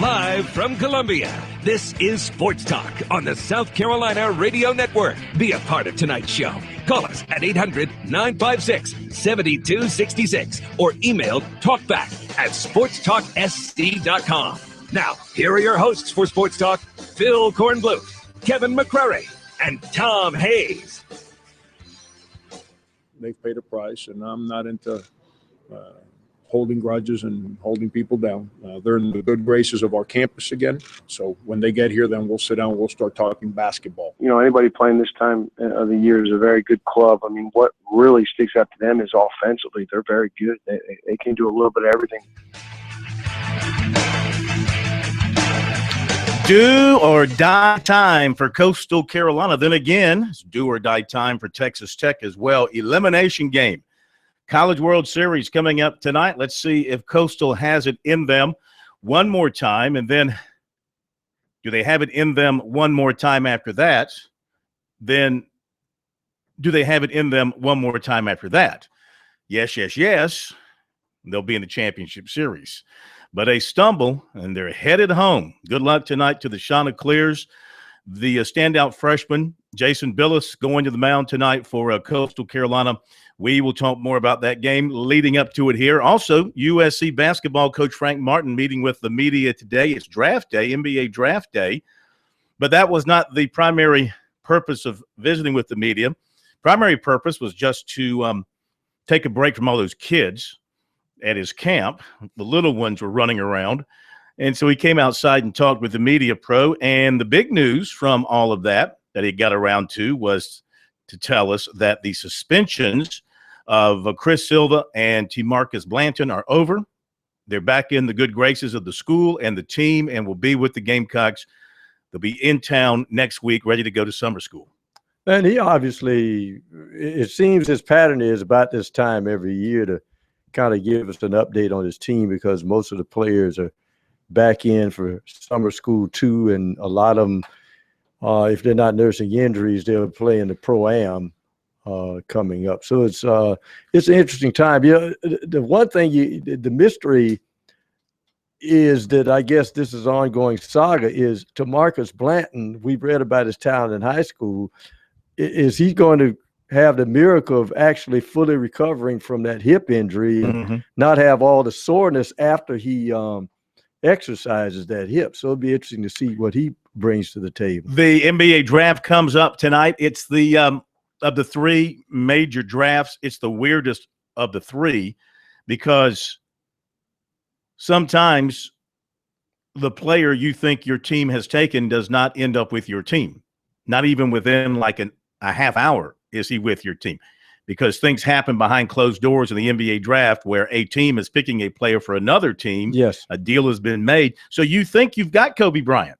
Live from Columbia, this is Sports Talk on the South Carolina Radio Network. Be a part of tonight's show. Call us at 800-956-7266 or email talkback@sportstalksc.com. Now, here are your hosts for Sports Talk, Phil Kornblut, Kevin McCrary, and Tom Hayes. They've paid a price, and I'm not into holding grudges and holding people down. They're in the good graces of our campus again. So when they get here, then we'll sit down and we'll start talking basketball. You know, anybody playing this time of the year is a very good club. I mean, what really sticks out to them is offensively. They're very good. They can do a little bit of everything. Do or die time for Coastal Carolina. Then again, it's do or die time for Texas Tech as well. Elimination game. College World Series coming up tonight. Let's see if Coastal has it in them one more time. And then do they have it in them one more time after that? Then do they have it in them one more time after that? Yes, yes, yes. They'll be in the championship series. But they stumble, and they're headed home. Good luck tonight to the Chanticleers. The standout freshman, Jason Billis, going to the mound tonight for Coastal Carolina. We will talk more about that game leading up to it here. Also, USC basketball coach Frank Martin meeting with the media today. It's draft day, NBA draft day. But that was not the primary purpose of visiting with the media. Primary purpose was just to take a break from all those kids at his camp. The little ones were running around. And so he came outside and talked with the media pro. And the big news from all of that he got around to was to tell us that the suspensions of Chris Silva and T-Marcus Blanton are over. They're back in the good graces of the school and the team and will be with the Gamecocks. They'll be in town next week, ready to go to summer school. And he obviously, it seems his pattern is about this time every year to kind of give us an update on his team, because most of the players are back in for summer school too, and a lot of them, if they're not nursing injuries, they'll play in the Pro-Am coming up. So it's an interesting time. You know, the one thing, the mystery is that I guess this is an ongoing saga is T-Marcus Blanton. We've read about his talent in high school. Is he going to have the miracle of actually fully recovering from that hip injury and not have all the soreness after he exercises that hip? So it'll be interesting to see what he brings to the table. The NBA draft comes up tonight. It's the of the three major drafts, it's the weirdest of the three, because sometimes the player you think your team has taken does not end up with your team. Not even within like a half hour is he with your team, because things happen behind closed doors in the NBA draft where a team is picking a player for another team. Yes. A deal has been made. So you think you've got Kobe Bryant.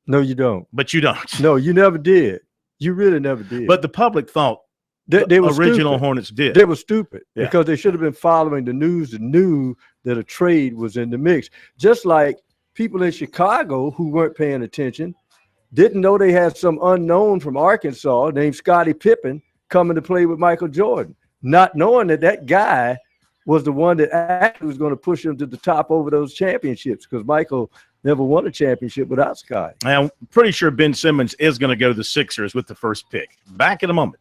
No, you don't. But you don't. No, you never did. You really never did. But the public thought they were original stupid. Hornets did. They were stupid Yeah. because they should have been following the news and knew that a trade was in the mix. Just like people in Chicago who weren't paying attention didn't know they had some unknown from Arkansas named Scottie Pippen coming to play with Michael Jordan, not knowing that that guy was the one that actually was going to push him to the top over those championships, because Michael never won a championship without Scottie. I'm pretty sure Ben Simmons is going to go to the Sixers with the first pick. Back in a moment.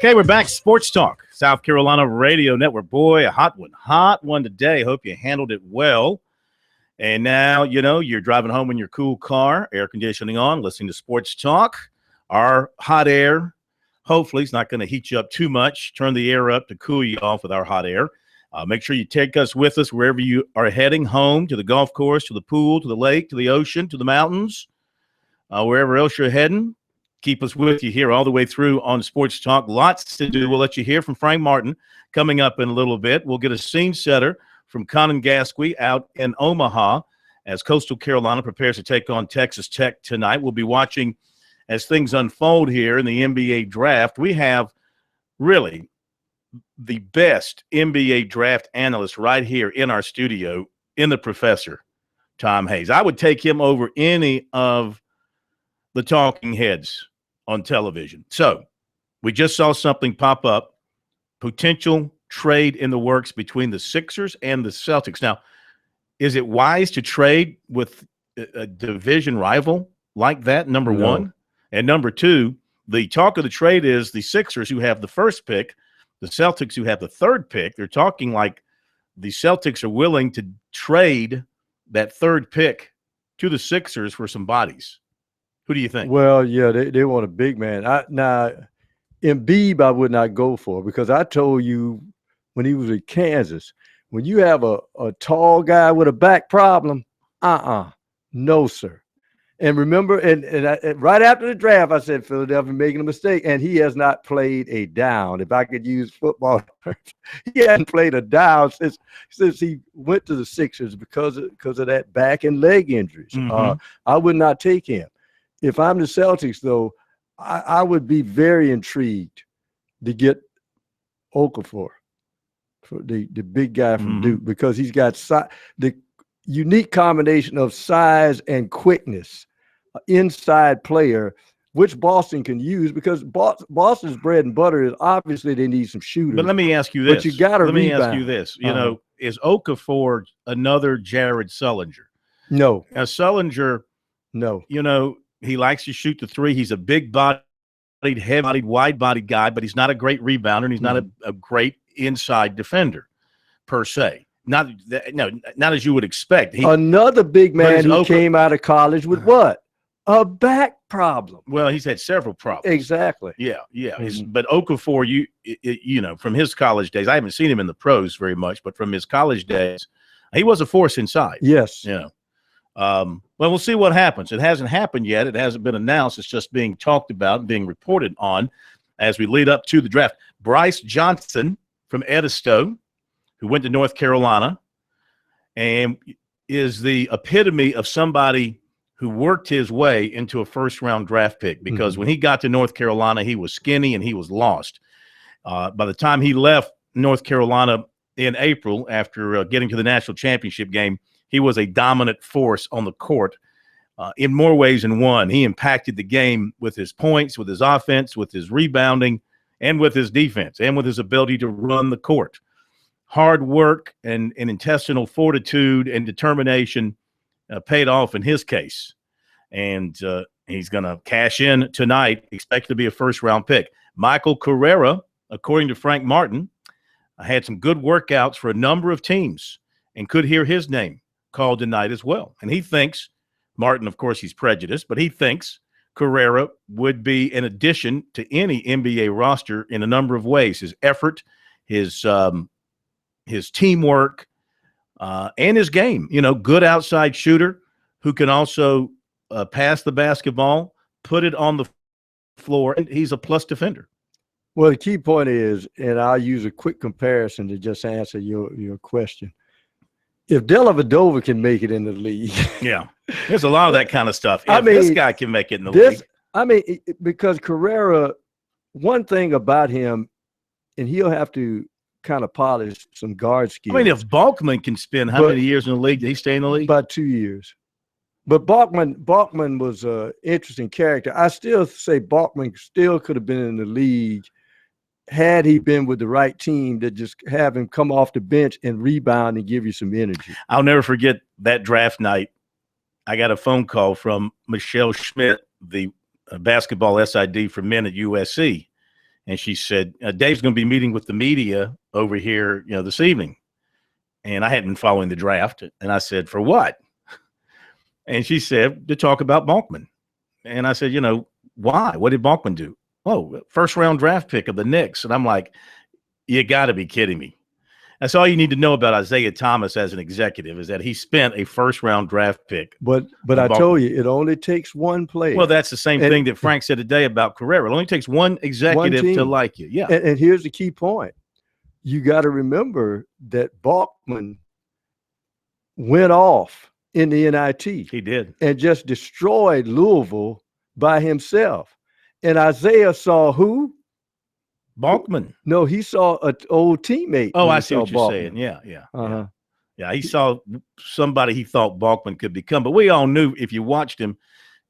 Okay, we're back. Sports Talk, South Carolina Radio Network. Boy, a hot one today. Hope you handled it well. And now, you're driving home in your cool car, air conditioning on, listening to Sports Talk. Our hot air, hopefully, it's not going to heat you up too much. Turn the air up to cool you off with our hot air. Make sure you take us with us wherever you are heading home, to the golf course, to the pool, to the lake, to the ocean, to the mountains, wherever else you're heading. Keep us with you here all the way through on Sports Talk. Lots to do. We'll let you hear from Frank Martin coming up in a little bit. We'll get a scene setter from Conan Gasquet out in Omaha as Coastal Carolina prepares to take on Texas Tech tonight. We'll be watching as things unfold here in the NBA draft. We have really the best NBA draft analyst right here in our studio in the professor, Tom Hayes. I would take him over any of the talking heads on television. So we just saw something pop up, potential trade in the works between the Sixers and the Celtics. Now, is it wise to trade with a division rival like that, number one? And number two, the talk of the trade is the Sixers, who have the first pick, the Celtics, who have the third pick. They're talking like the Celtics are willing to trade that third pick to the Sixers for some bodies. Who do you think? Well, yeah, they want a big man. Now, Embiid, I would not go for, because I told you when he was in Kansas, when you have a tall guy with a back problem, no, sir. And remember, and right after the draft, I said Philadelphia making a mistake, and he has not played a down. If I could use football terms, he hadn't played a down since he went to the Sixers because of that back and leg injuries. Mm-hmm. I would not take him. If I'm the Celtics, though, I would be very intrigued to get Okafor, for the big guy from Duke, because he's got the unique combination of size and quickness, inside player, which Boston can use, because Boston's bread and butter is obviously they need some shooters. But let me ask you this. But you got to Let me ask you this. Is Okafor another Jared Sullinger? No. Now, Sullinger, no. He likes to shoot the three. He's a big-bodied, heavy-bodied, wide-bodied guy, but he's not a great rebounder, and he's not a great inside defender per se. Not as you would expect. Another big man who came out of college with what? A back problem. Well, he's had several problems. Exactly. Yeah. But Okafor, from his college days, I haven't seen him in the pros very much, but from his college days, he was a force inside. Yes. Well, we'll see what happens. It hasn't happened yet. It hasn't been announced. It's just being talked about and being reported on as we lead up to the draft. Bryce Johnson from Edisto, who went to North Carolina and is the epitome of somebody who worked his way into a first-round draft pick, because when he got to North Carolina, he was skinny and he was lost. By the time he left North Carolina in April after getting to the national championship game, he was a dominant force on the court in more ways than one. He impacted the game with his points, with his offense, with his rebounding, and with his defense, and with his ability to run the court. Hard work and intestinal fortitude and determination paid off in his case. And he's going to cash in tonight, expect to be a first-round pick. Michael Carrera, according to Frank Martin, had some good workouts for a number of teams and could hear his name called tonight as well. And he thinks, Martin, of course, he's prejudiced, but he thinks Carrera would be an addition to any NBA roster in a number of ways. His effort, his teamwork, and his game. Good outside shooter who can also pass the basketball, put it on the floor, and he's a plus defender. Well, the key point is, and I'll use a quick comparison to just answer your question. If Dellavedova can make it in the league. Yeah, there's a lot of that kind of stuff. This guy can make it in the league. Because Carrera, one thing about him, and he'll have to kind of polish some guard skills. If Balkman can spend how many years in the league? Did he stay in the league? About 2 years. But Balkman was an interesting character. I still say Balkman still could have been in the league had he been with the right team to just have him come off the bench and rebound and give you some energy. I'll never forget that draft night. I got a phone call from Michelle Schmidt, the basketball SID for men at USC. And she said, Dave's going to be meeting with the media over here, this evening. And I hadn't been following the draft. And I said, for what? And she said, to talk about Balkman. And I said, why? What did Balkman do? Oh, first round draft pick of the Knicks. And I'm like, you got to be kidding me. That's all you need to know about Isaiah Thomas as an executive, is that he spent a first round draft pick. But I told you, it only takes one player. Well, that's the same thing that Frank said today about Carrera. It only takes one executive to like you. Yeah. And here's the key point. You got to remember that Balkman went off in the NIT. He did. And just destroyed Louisville by himself. And Isaiah saw who? Balkman. No, he saw an old teammate. Oh, I see what you're Balkman saying. Yeah. Uh-huh. Yeah, he saw somebody he thought Balkman could become. But we all knew, if you watched him,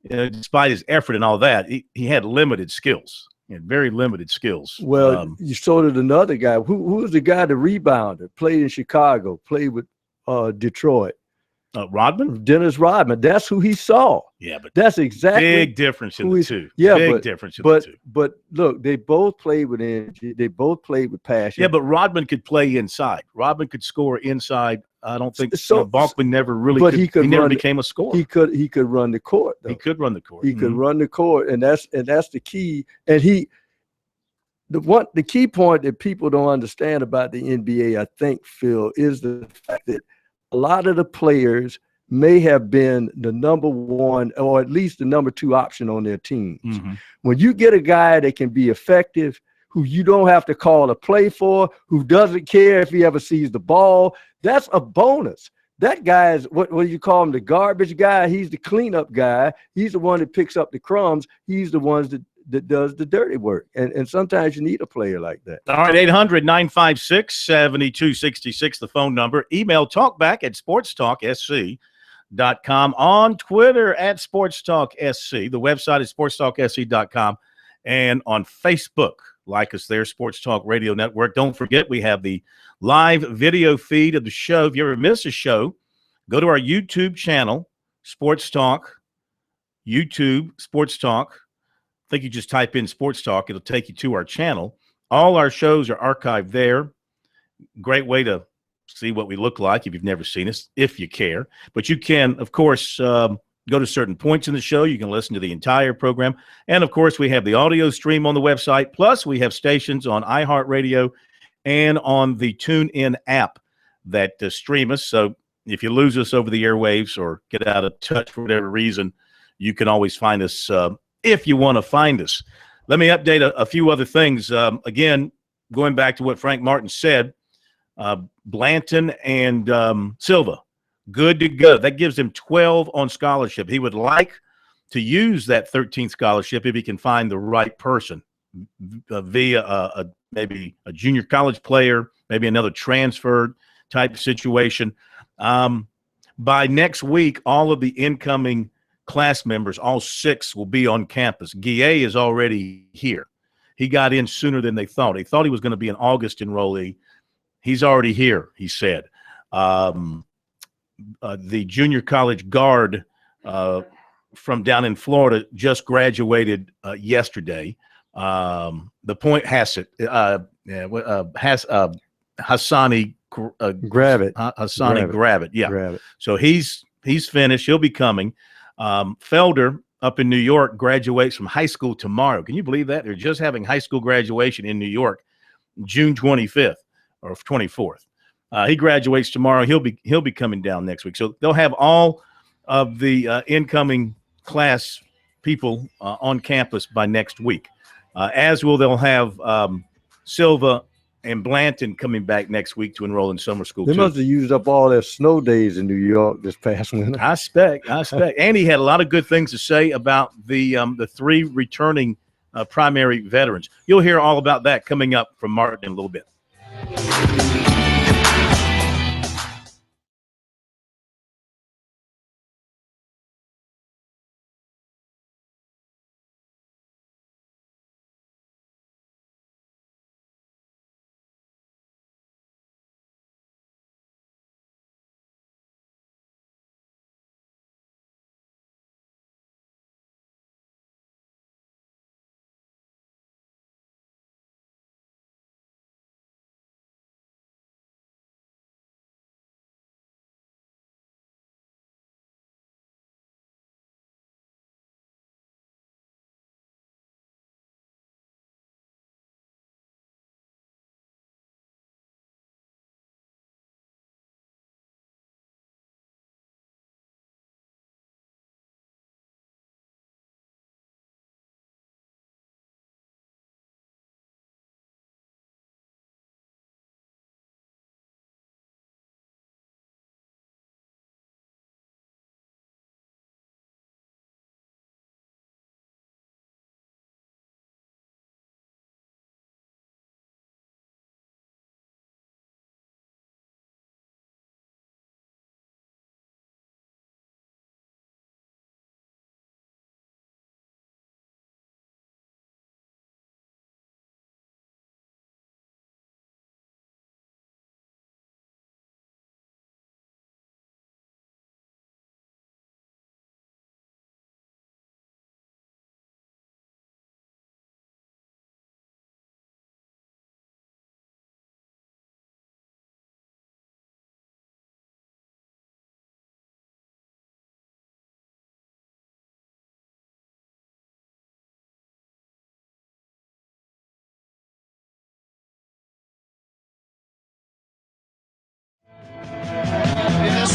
despite his effort and all that, he had limited skills. He had very limited skills. Well, you saw it another guy. Who was the guy, the rebounder, played in Chicago, played with Detroit? Rodman? Dennis Rodman. That's who he saw. Yeah, but that's exactly big difference in the two. Yeah, big difference in the two. But look, they both played with energy. They both played with passion. Yeah, but Rodman could play inside. Rodman could score inside. I don't think Balkman never really. But he never became a scorer. He could run the court, though. He could run the court. He could run the court, and that's the key. And the key point that people don't understand about the NBA, I think, Phil, is the fact that a lot of the players may have been the number one or at least the number two option on their teams. Mm-hmm. When you get a guy that can be effective, who you don't have to call a play for, who doesn't care if he ever sees the ball, that's a bonus. That guy is, what do you call him, the garbage guy? He's the cleanup guy. He's the one that picks up the crumbs. He's the one that does the dirty work. And sometimes you need a player like that. All right, 800-956-7266, the phone number. Email talkback@sportstalksc.com. On Twitter @sportstalksc. The website is sportstalksc.com. And on Facebook, like us there, Sports Talk Radio Network. Don't forget, we have the live video feed of the show. If you ever miss a show, go to our YouTube channel, Sports Talk, YouTube, Sports Talk. I think you just type in Sports Talk. It'll take you to our channel. All our shows are archived there. Great way to see what we look like if you've never seen us, if you care. But you can, of course, go to certain points in the show. You can listen to the entire program. And, of course, we have the audio stream on the website. Plus, we have stations on iHeartRadio and on the TuneIn app that stream us. So if you lose us over the airwaves or get out of touch for whatever reason, you can always find us if you want to find us. Let me update a few other things. Again, going back to what Frank Martin said, Blanton and Silva, good to go. That gives him 12 on scholarship. He would like to use that 13th scholarship if he can find the right person via maybe a junior college player, maybe another transfer type situation. By next week, all of the incoming class members, all 6, will be on campus. Guillet is already here. He got in sooner than they thought. They thought he was going to be an August enrollee. He's already here, he said. The junior college guard from down in Florida just graduated yesterday. The point Hassett, Hassani Gravett. Yeah. Gravett. So he's finished. He'll be coming. Felder up in New York graduates from high school tomorrow. Can you believe that? They're just having high school graduation in New York, June 25th or 24th. He graduates tomorrow. He'll be coming down next week. So they'll have all of the incoming class people on campus by next week. They'll have Silva and Blanton coming back next week to enroll in summer school. They must have used up all their snow days in New York this past winter. I expect. And he had a lot of good things to say about the 3 returning primary veterans. You'll hear all about that coming up from Martin in a little bit.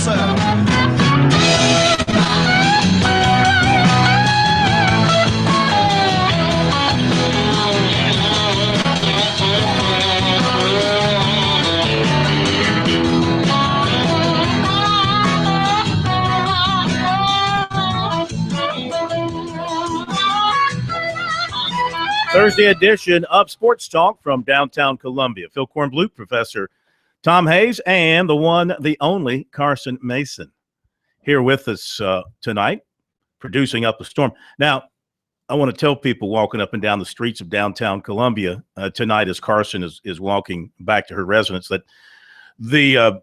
sir. Thursday edition of Sports Talk from downtown Columbia. Phil Kornblut, Professor Tom Hayes, and the one, the only Carson Mason here with us tonight, producing Up a Storm. Now, I want to tell people walking up and down the streets of downtown Columbia tonight as Carson is walking back to her residence that the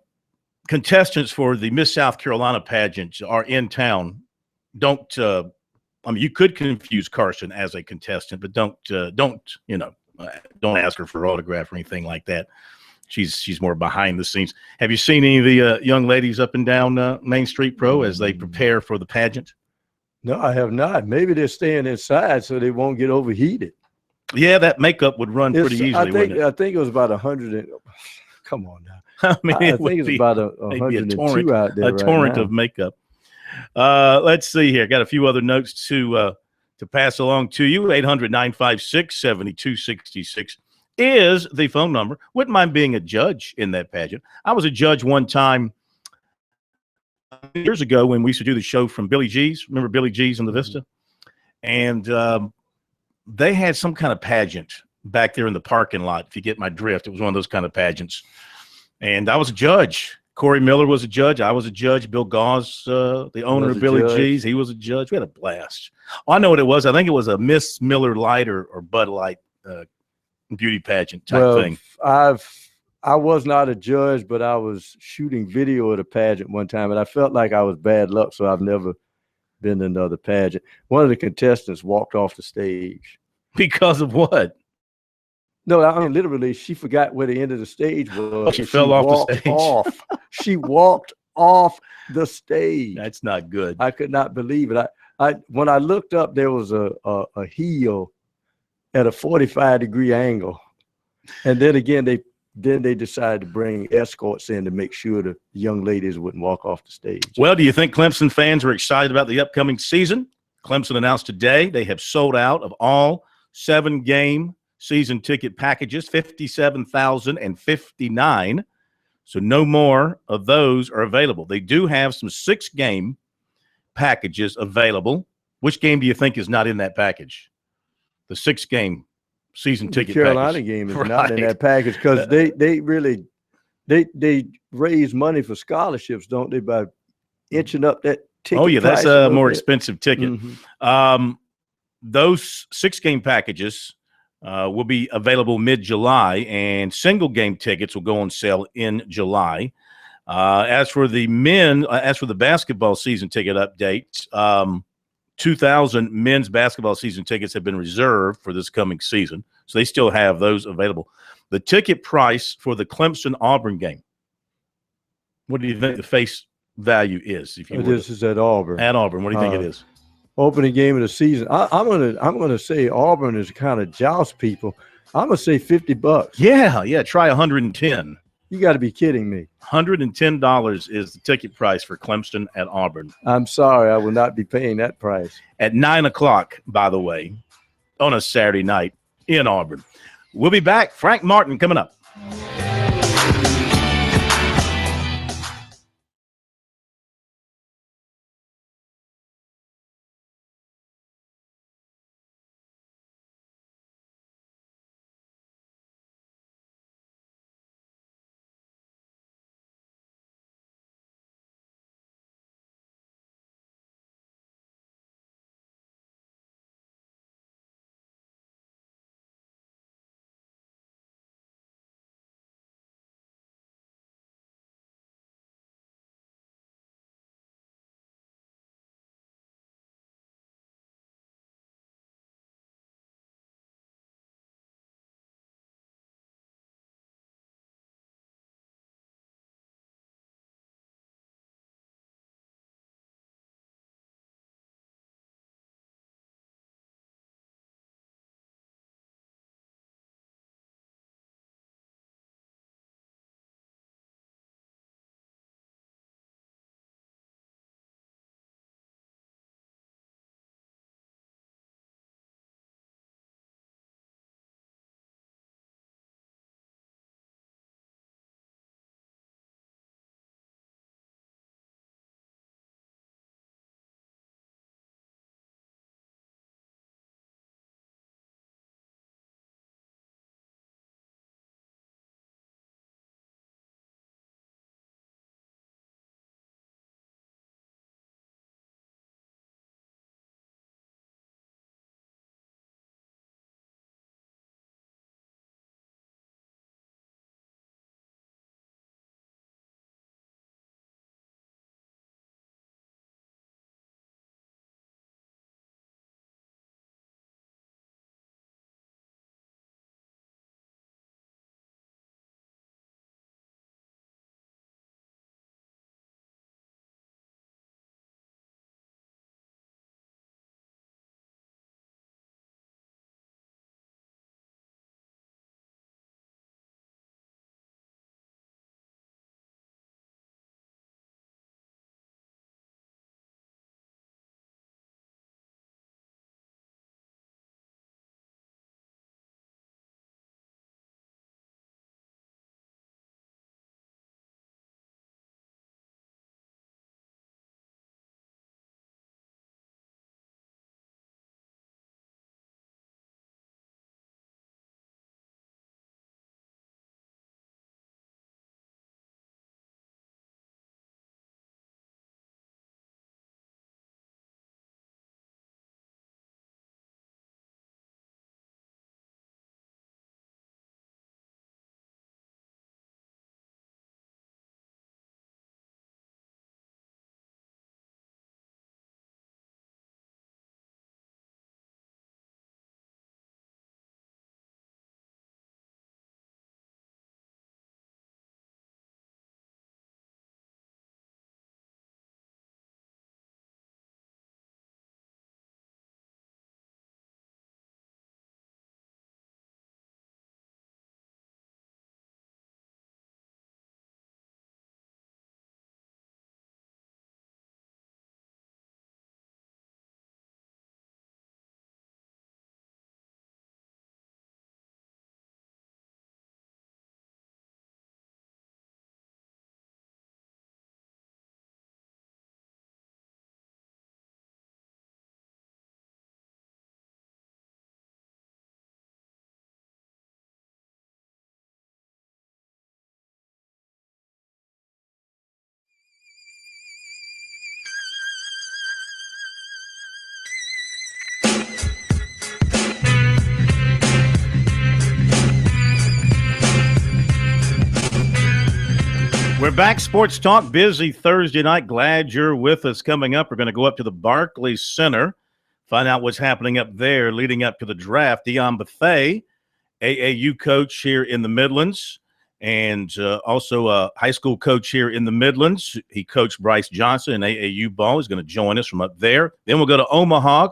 contestants for the Miss South Carolina pageant are in town. Don't you could confuse Carson as a contestant, but don't ask her for an autograph or anything like that. She's more behind the scenes. Have you seen any of the young ladies up and down Main Street Pro as they prepare for the pageant? No, I have not. Maybe they're staying inside so they won't get overheated. Yeah, that makeup would run pretty easily. I think it was about 100. Come on now. I mean, I think it's about 102 out there. A torrent of makeup. Let's see here. Got a few other notes to pass along to you. 800-956-7266 is the phone number. Wouldn't mind being a judge in that pageant. I was a judge one time years ago when we used to do the show from Billy G's. Remember Billy G's in the Vista? And they had some kind of pageant back there in the parking lot, if you get my drift. It was one of those kind of pageants. And I was a judge. Corey Miller was a judge. I was a judge. Bill Gauze, the owner of Billy G's, he was a judge. We had a blast. Oh, I know what it was. I think it was a Miss Miller Lite or Bud Light beauty pageant type thing. I was not a judge, but I was shooting video at a pageant one time, and I felt like I was bad luck, so I've never been to another pageant. One of the contestants walked off the stage. Because of what? No, I mean, literally, she forgot where the end of the stage was. Oh, she fell off the stage. She walked off the stage. That's not good. I could not believe it. When I looked up, there was a hill at a 45-degree angle, and then again they decided to bring escorts in to make sure the young ladies wouldn't walk off the stage. Well, do you think Clemson fans are excited about the upcoming season? Clemson announced today they have sold out of all 7-game season ticket packages, 57,059. So no more of those are available. They do have some 6-game packages available. Which game do you think is not in that package? The 6-game season ticket package. The Carolina game is not in that package because they raise money for scholarships, don't they, by inching up that ticket. Oh, yeah, that's a more bit. expensive ticket. Mm-hmm. Those 6-game packages will be available mid-July, and single-game tickets will go on sale in July. As for the basketball season ticket updates, 2,000 men's basketball season tickets have been reserved for this coming season, so they still have those available. The ticket price for the Clemson-Auburn game, what do you think the face value is? This is at Auburn. At Auburn, what do you think it is? Opening game of the season. I'm gonna say Auburn is kind of joust people. I'm gonna say $50. Yeah. Try 110. You got to be kidding me. $110 is the ticket price for Clemson at Auburn. I'm sorry, I will not be paying that price. At 9:00, by the way, on a Saturday night in Auburn. We'll be back. Frank Martin coming up. We're back. Sports Talk, busy Thursday night. Glad you're with us. Coming up, we're going to go up to the Barclays Center, find out what's happening up there leading up to the draft. Dion Bethea, AAU coach here in the Midlands, and also a high school coach here in the Midlands. He coached Bryce Johnson in AAU ball. He's going to join us from up there. Then we'll go to Omaha.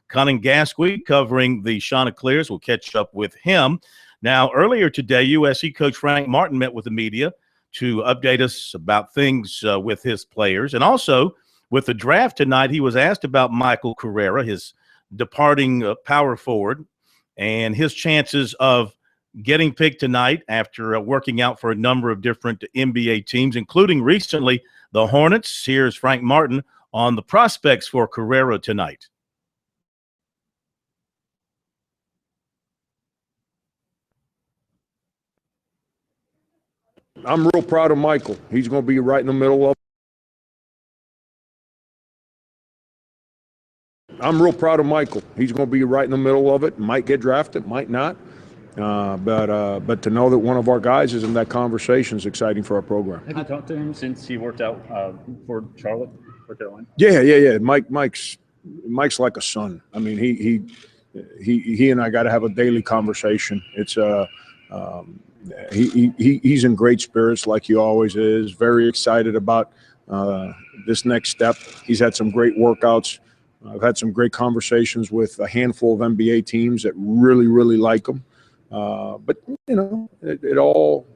Conan Gasquet covering the Chanticleers. We'll catch up with him. Now, earlier today, USC coach Frank Martin met with the media to update us about things with his players. And also, with the draft tonight, he was asked about Michael Carrera, his departing power forward, and his chances of getting picked tonight after working out for a number of different NBA teams, including recently the Hornets. Here's Frank Martin on the prospects for Carrera tonight. I'm real proud of Michael. He's going to be right in the middle of I'm real proud of Michael. He's going to be right in the middle of it. Might get drafted, might not. But to know that one of our guys is in that conversation is exciting for our program. Have you talked to him since he worked out for Charlotte, for Carolina? Yeah. Mike's like a son. I mean, he and I got to have a daily conversation. It's he's in great spirits like he always is. Very excited about this next step. He's had some great workouts. I've had some great conversations with a handful of NBA teams that really, really like him. But you know,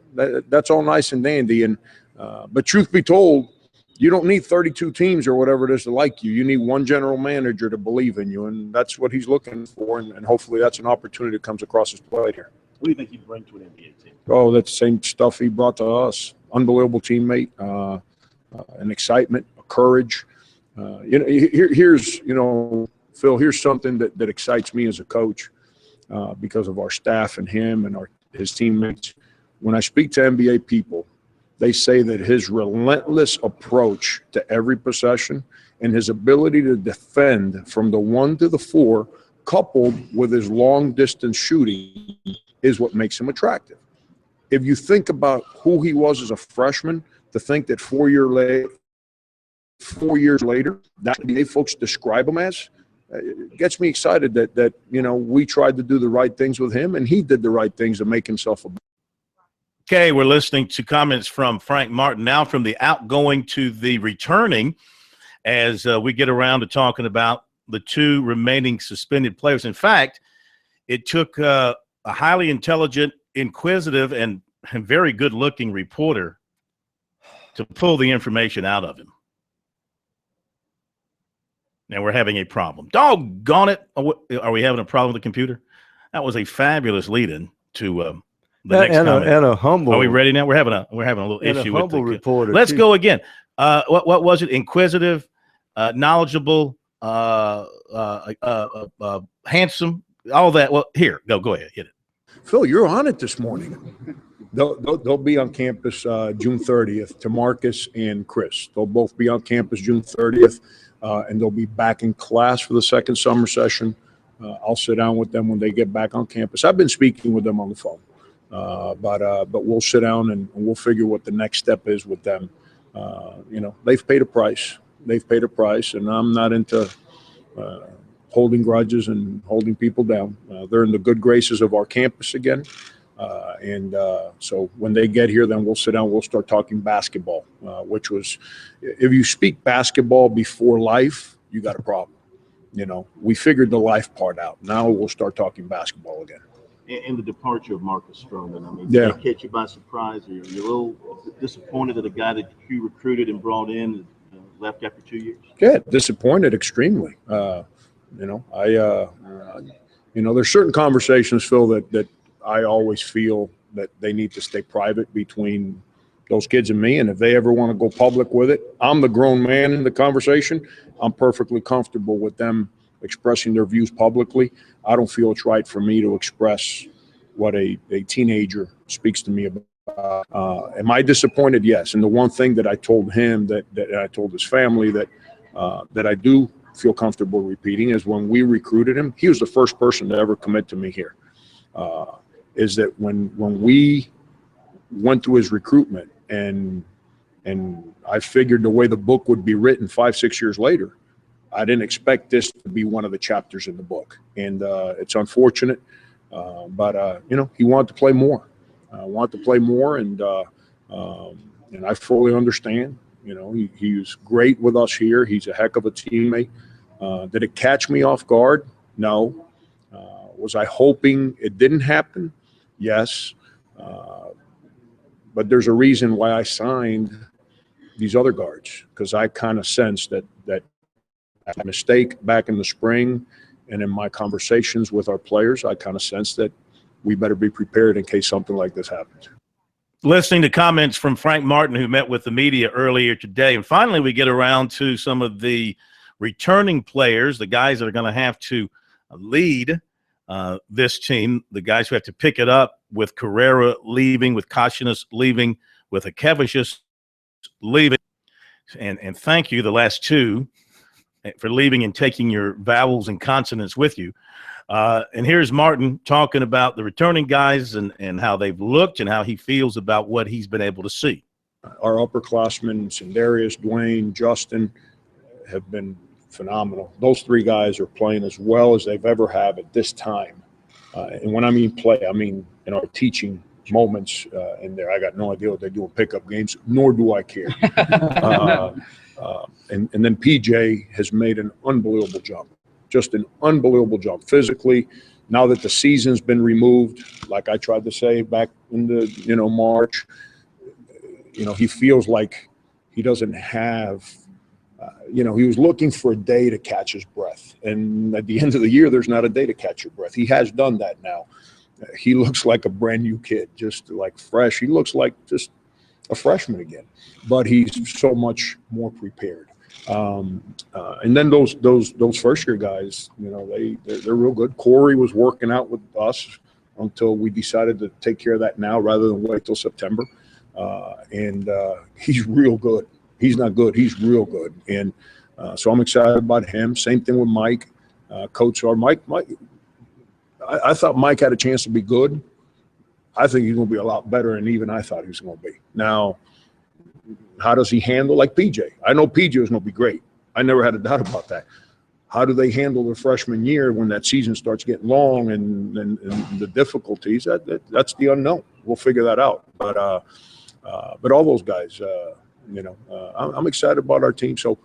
that's all nice and dandy. And but truth be told, you don't need 32 teams or whatever it is to like you. You need one general manager to believe in you, and that's what he's looking for. And hopefully, that's an opportunity that comes across his plate here. What do you think he'd bring to an NBA team? Oh, that's the same stuff he brought to us. Unbelievable teammate, an excitement, a courage. Here's Phil. Here's something that excites me as a coach. Because of our staff and him and his teammates. When I speak to NBA people, they say that his relentless approach to every possession and his ability to defend from the 1 to the 4, coupled with his long-distance shooting, is what makes him attractive. If you think about who he was as a freshman, to think that 4 years later, that NBA folks describe him as, it gets me excited that we tried to do the right things with him, and he did the right things to make himself a. Okay, we're listening to comments from Frank Martin now from the outgoing to the returning as we get around to talking about the 2 remaining suspended players. In fact, it took a highly intelligent, inquisitive, and very good-looking reporter to pull the information out of him. Now we're having a problem. Doggone it. Are we having a problem with the computer? That was a fabulous lead-in to the next comment. And a humble. Are we ready now? We're having a little issue with the reporter. Let's go again. What was it? Inquisitive, knowledgeable, handsome, all that. Well, here, go ahead, hit it. Phil, you're on it this morning. They'll be on campus June 30th. Tamarcus and Chris. They'll both be on campus June 30th. And they'll be back in class for the second summer session. I'll sit down with them when they get back on campus. I've been speaking with them on the phone, but we'll sit down and we'll figure what the next step is with them. They've paid a price. And I'm not into holding grudges and holding people down. They're in the good graces of our campus again. So when they get here, then we'll sit down, we'll start talking basketball, which was, if you speak basketball before life, you got a problem. We figured the life part out. Now we'll start talking basketball again. And the departure of Marcus Stroman, yeah. Did that catch you by surprise? Or you're a little disappointed that a guy that you recruited and brought in left after 2 years? Yeah, disappointed extremely. There's certain conversations, Phil, that I always feel that they need to stay private between those kids and me. And if they ever want to go public with it, I'm the grown man in the conversation. I'm perfectly comfortable with them expressing their views publicly. I don't feel it's right for me to express what a teenager speaks to me about. Am I disappointed? Yes. And the one thing that I told him that I told his family that I do feel comfortable repeating is when we recruited him, he was the first person to ever commit to me here. Is that when we went through his recruitment and And I figured the way the book would be written 5-6 years later, I didn't expect this to be one of the chapters in the book. And it's unfortunate, but he wanted to play more. And I fully understand. He was great with us here. He's a heck of a teammate. Did it catch me off guard? No. Was I hoping it didn't happen? Yes. But there's a reason why I signed these other guards, because I kind of sensed that mistake back in the spring, and in my conversations with our players, I kind of sensed that we better be prepared in case something like this happens. Listening to comments from Frank Martin, who met with the media earlier today. And finally, we get around to some of the returning players, the guys that are going to have to lead this team, the guys who have to pick it up with Carrera leaving, with Cassius leaving, with Akevicius leaving. And thank you, the last two, for leaving and taking your vowels and consonants with you. And here's Martin talking about the returning guys and how they've looked and how he feels about what he's been able to see. Our upperclassmen, Sindarius, Dwayne, Justin, have been phenomenal. Those three guys are playing as well as they've ever have at this time. And when I mean play, I mean in our teaching moments in there. I got no idea what they do in pickup games, nor do I care. And then PJ has made an unbelievable jump. Just an unbelievable jump physically. Now that the season's been removed, like I tried to say back in the March, he feels like he doesn't have he was looking for a day to catch his breath, and at the end of the year there's not a day to catch your breath. He has done that now. He looks like a brand new kid, just like fresh. He looks like just a freshman again, but he's so much more prepared. And then those first year guys, they're real good. Corey was working out with us until we decided to take care of that now rather than wait till September. And he's real good. He's not good. He's real good. And so I'm excited about him. Same thing with Mike, Coach R. Mike. I thought Mike had a chance to be good. I think he's going to be a lot better than even I thought he was going to be. Now, how does he handle, like PJ? I know PJ is going to be great. I never had a doubt about that. How do they handle their freshman year when that season starts getting long and the difficulties? That's the unknown. We'll figure that out. But all those guys, I'm excited about our team. So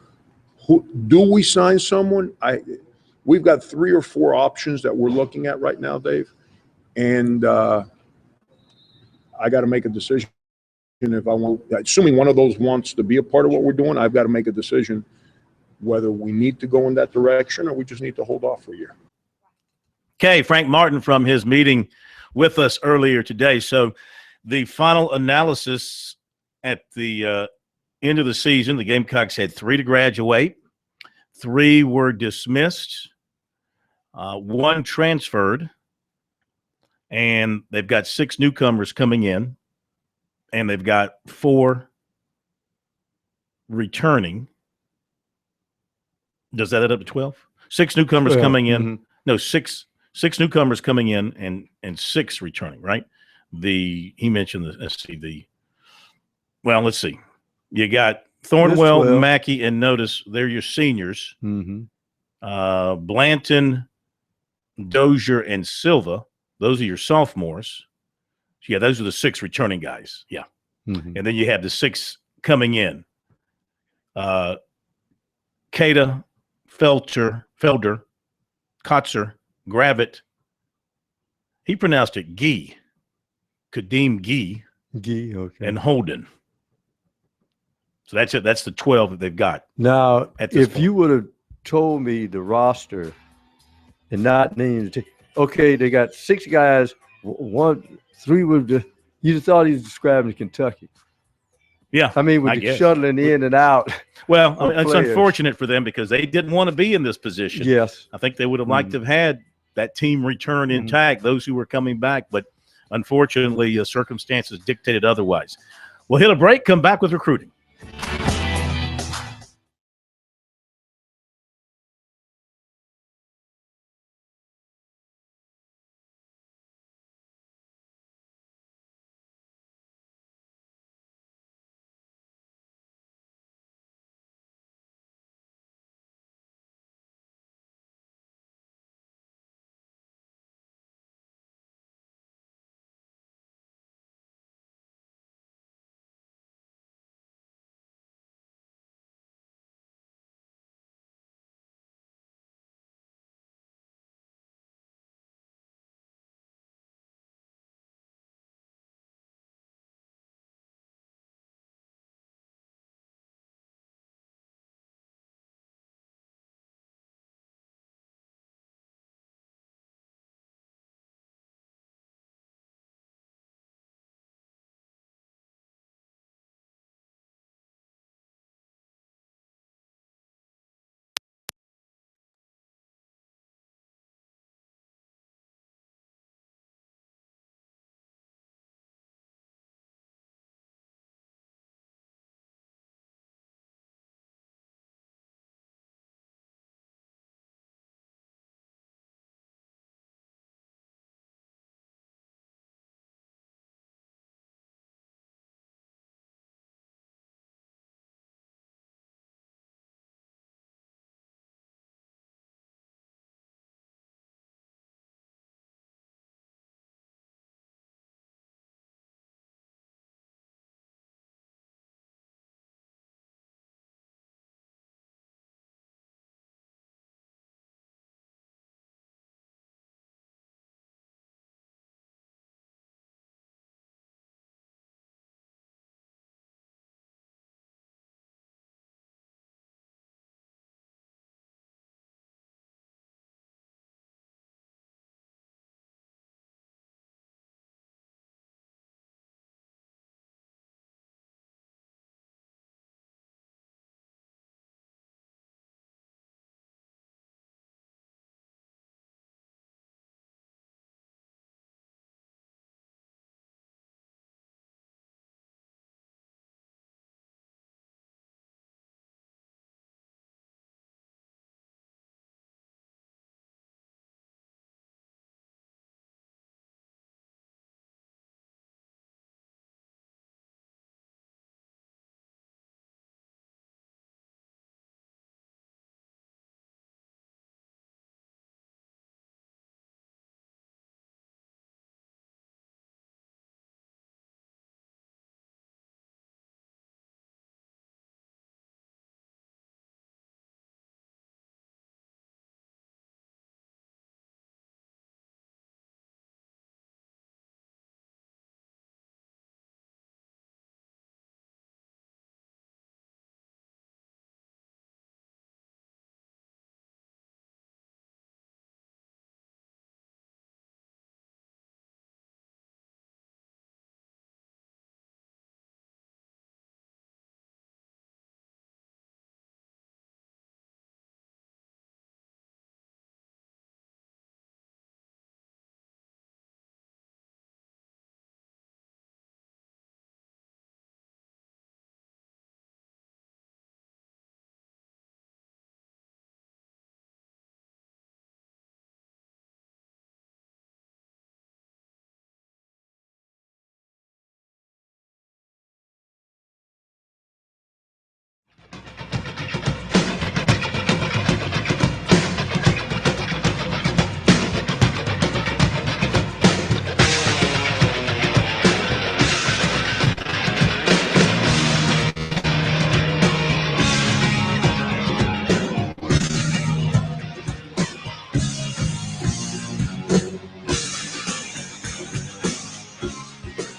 do we sign someone? We've got 3 or 4 options that we're looking at right now, Dave. And I got to make a decision. If I want, assuming one of those wants to be a part of what we're doing, I've got to make a decision whether we need to go in that direction or we just need to hold off for a year. Okay, Frank Martin from his meeting with us earlier today. So the final analysis at the end of the season, the Gamecocks had 3 to graduate, 3 were dismissed, 1 transferred, and they've got 6 newcomers coming in. And they've got 4 returning. Does that add up to 12? 6 newcomers coming in. Mm-hmm. No, six newcomers coming in and 6 returning, right? He mentioned let's see. You got Thornwell, Mackey, and notice they're your seniors. Mm-hmm. Blanton, Dozier, and Silva. Those are your sophomores. Yeah, those are the 6 returning guys. Yeah. Mm-hmm. And then you have the 6 coming in. Kada, Felder, Kotzer, Gravett. He pronounced it Gee. Kadeem Gee. Gee, okay. And Holden. So that's it. That's the 12 that they've got. Now, if you would have told me the roster and not named, okay, they got 6 guys, 3 would you thought he was describing Kentucky. Yeah. I mean, with the shuttling in and out. Well, it's unfortunate for them because they didn't want to be in this position. Yes. I think they would have liked to have had that team return intact, those who were coming back, but unfortunately, circumstances dictated otherwise. We'll hit a break, come back with recruiting.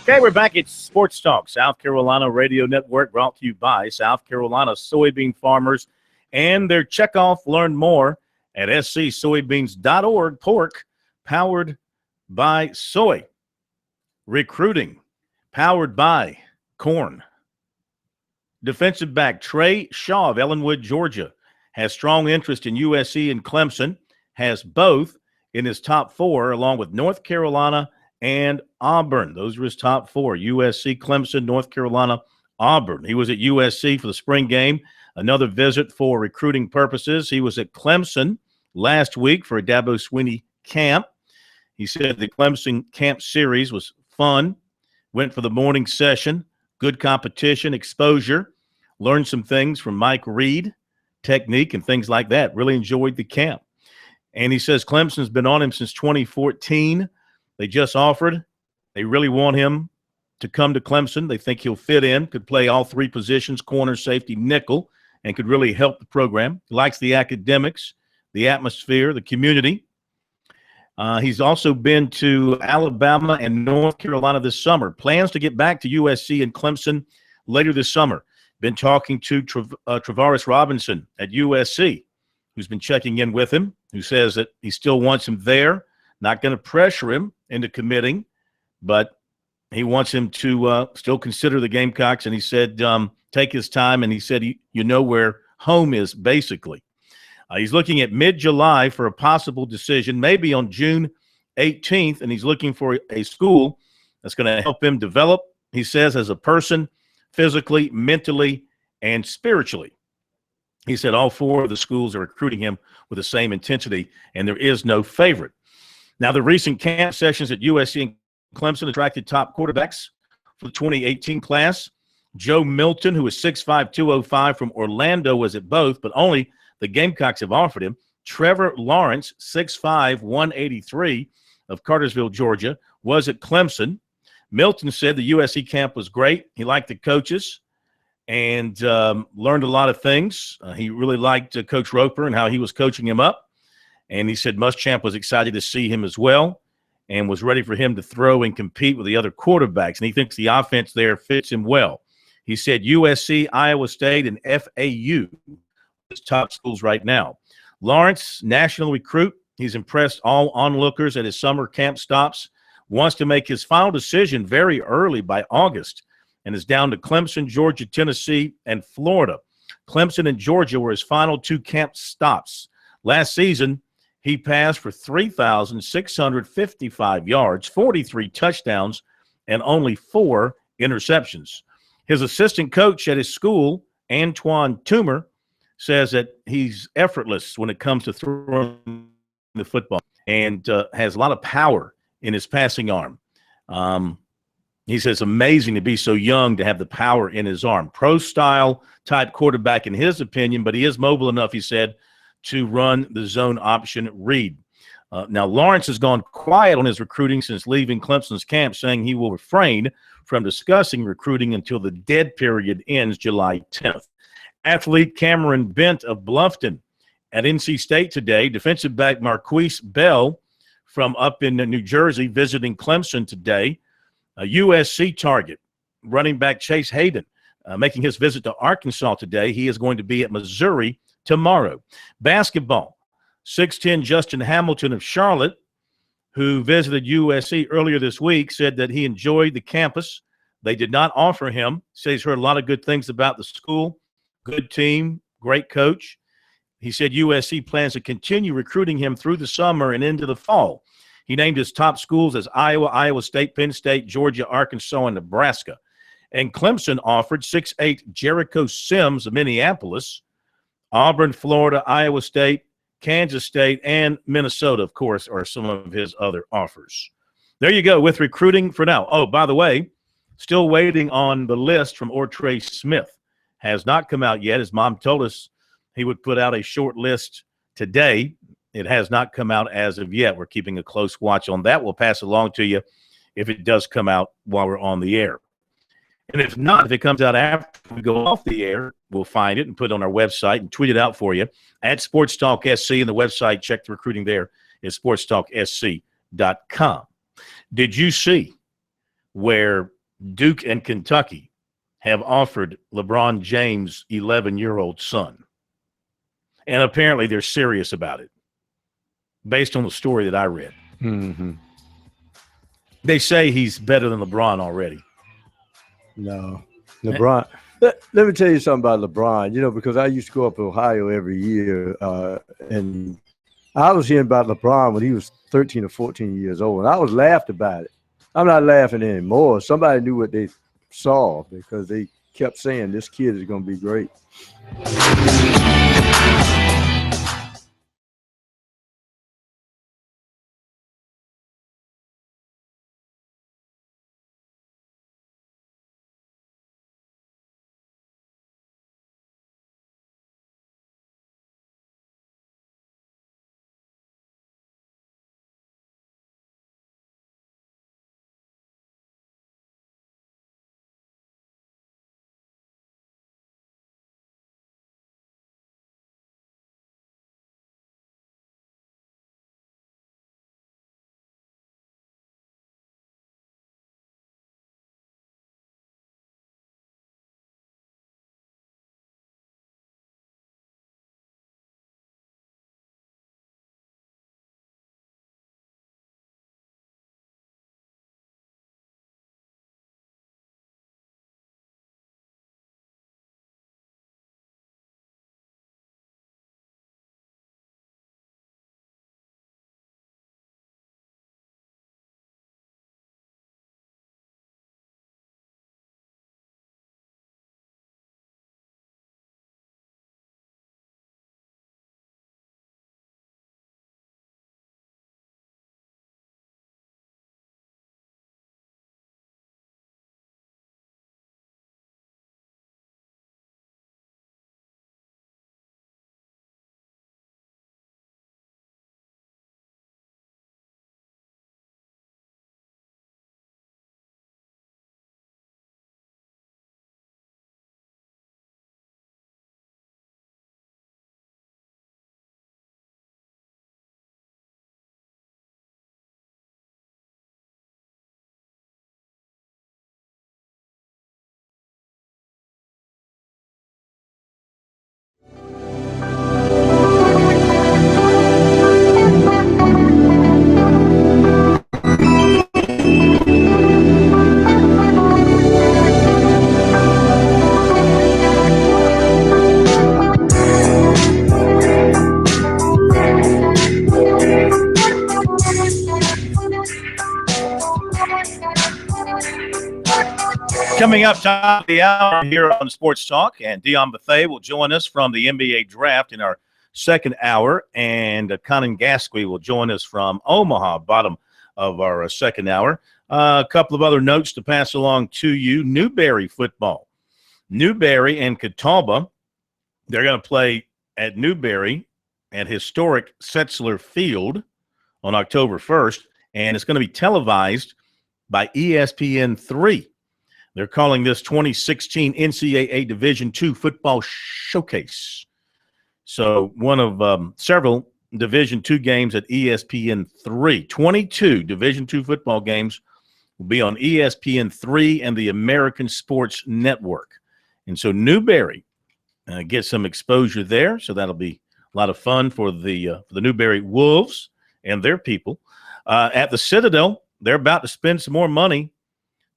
Okay, we're back at Sports Talk, South Carolina Radio Network, brought to you by South Carolina soybean farmers and their checkoff. Learn more at scsoybeans.org. Pork, powered by soy. Recruiting, powered by corn. Defensive back Trey Shaw of Ellenwood, Georgia, has strong interest in USC and Clemson, has both in his top 4, along with North Carolina and Auburn. Those are his top 4, USC, Clemson, North Carolina, Auburn. He was at USC for the spring game, another visit for recruiting purposes. He was at Clemson last week for a Dabo Swinney camp. He said the Clemson camp series was fun, went for the morning session, good competition, exposure, learned some things from Mike Reed, technique and things like that. Really enjoyed the camp. And he says Clemson's been on him since 2014. They just offered. They really want him to come to Clemson. They think he'll fit in, could play all 3 positions, corner, safety, nickel, and could really help the program. He likes the academics, the atmosphere, the community. He's also been to Alabama and North Carolina this summer. Plans to get back to USC and Clemson later this summer. Been talking to Travaris Robinson at USC, who's been checking in with him, who says that he still wants him there. Not going to pressure him into committing, but he wants him to still consider the Gamecocks. And he said, take his time. And he said, you know where home is, basically. He's looking at mid-July for a possible decision, maybe on June 18th. And he's looking for a school that's going to help him develop, he says, as a person, physically, mentally, and spiritually. He said all 4 of the schools are recruiting him with the same intensity, and there is no favorite. Now, the recent camp sessions at USC and Clemson attracted top quarterbacks for the 2018 class. Joe Milton, who is 6'5", 205 from Orlando, was at both, but only the Gamecocks have offered him. Trevor Lawrence, 6'5", 183 of Cartersville, Georgia, was at Clemson. Milton said the USC camp was great. He liked the coaches and learned a lot of things. He really liked Coach Roper and how he was coaching him up. And he said Muschamp was excited to see him as well and was ready for him to throw and compete with the other quarterbacks. And he thinks the offense there fits him well. He said USC, Iowa State, and FAU, his top schools right now. Lawrence, national recruit. He's impressed all onlookers at his summer camp stops. Wants to make his final decision very early by August and is down to Clemson, Georgia, Tennessee, and Florida. Clemson and Georgia were his final 2 camp stops. Last season, he passed for 3,655 yards, 43 touchdowns, and only 4 interceptions. His assistant coach at his school, Antoine Toomer, says that he's effortless when it comes to throwing the football and has a lot of power in his passing arm. He says amazing to be so young to have the power in his arm. Pro-style type quarterback in his opinion, but he is mobile enough, he said, to run the zone option read. Now, Lawrence has gone quiet on his recruiting since leaving Clemson's camp, saying he will refrain from discussing recruiting until the dead period ends July 10th. Athlete Cameron Bent of Bluffton at NC State today. Defensive back Marquise Bell from up in New Jersey visiting Clemson today. A USC target, running back Chase Hayden, making his visit to Arkansas today. He is going to be at Missouri tomorrow. Basketball, 6'10" Justin Hamilton of Charlotte, who visited USC earlier this week, said that he enjoyed the campus. They did not offer him. Says he's heard a lot of good things about the school. Good team, great coach. He said USC plans to continue recruiting him through the summer and into the fall. He named his top schools as Iowa, Iowa State, Penn State, Georgia, Arkansas, and Nebraska. And Clemson offered 6'8" Jericho Sims of Minneapolis. Auburn, Florida, Iowa State, Kansas State, and Minnesota, of course, are some of his other offers. There you go with recruiting for now. Oh, by the way, still waiting on the list from Ortre Smith. Has not come out yet. His mom told us he would put out a short list today. It has not come out as of yet. We're keeping a close watch on that. We'll pass along to you if it does come out while we're on the air. And if not, if it comes out after we go off the air, we'll find it and put it on our website and tweet it out for you at Sports Talk SC. And the website, check the recruiting there, is sportstalksc.com. Did you see where Duke and Kentucky have offered LeBron James' 11-year-old son. And apparently they're serious about it, based on the story that I read. Mm-hmm. They say he's better than LeBron already. No. LeBron. Let me tell you something about LeBron, because I used to go up to Ohio every year, and I was hearing about LeBron when he was 13 or 14 years old, and I was laughed about it. I'm not laughing anymore. Somebody knew what they saw because they kept saying this kid is going to be great. Coming up top of the hour here on Sports Talk, and Dion Bethea will join us from the NBA Draft in our second hour, and Conan Gasquet will join us from Omaha, bottom of our second hour. A couple of other notes to pass along to you. Newberry football. Newberry and Catawba, they're going to play at Newberry at historic Setzler Field on October 1st, and it's going to be televised by ESPN3. They're calling this 2016 NCAA Division II Football Showcase. So one of several Division II games at ESPN3. 22 Division II football games will be on ESPN3 and the American Sports Network. And so Newberry gets some exposure there, so that'll be a lot of fun for the Newberry Wolves and their people. At the Citadel, they're about to spend some more money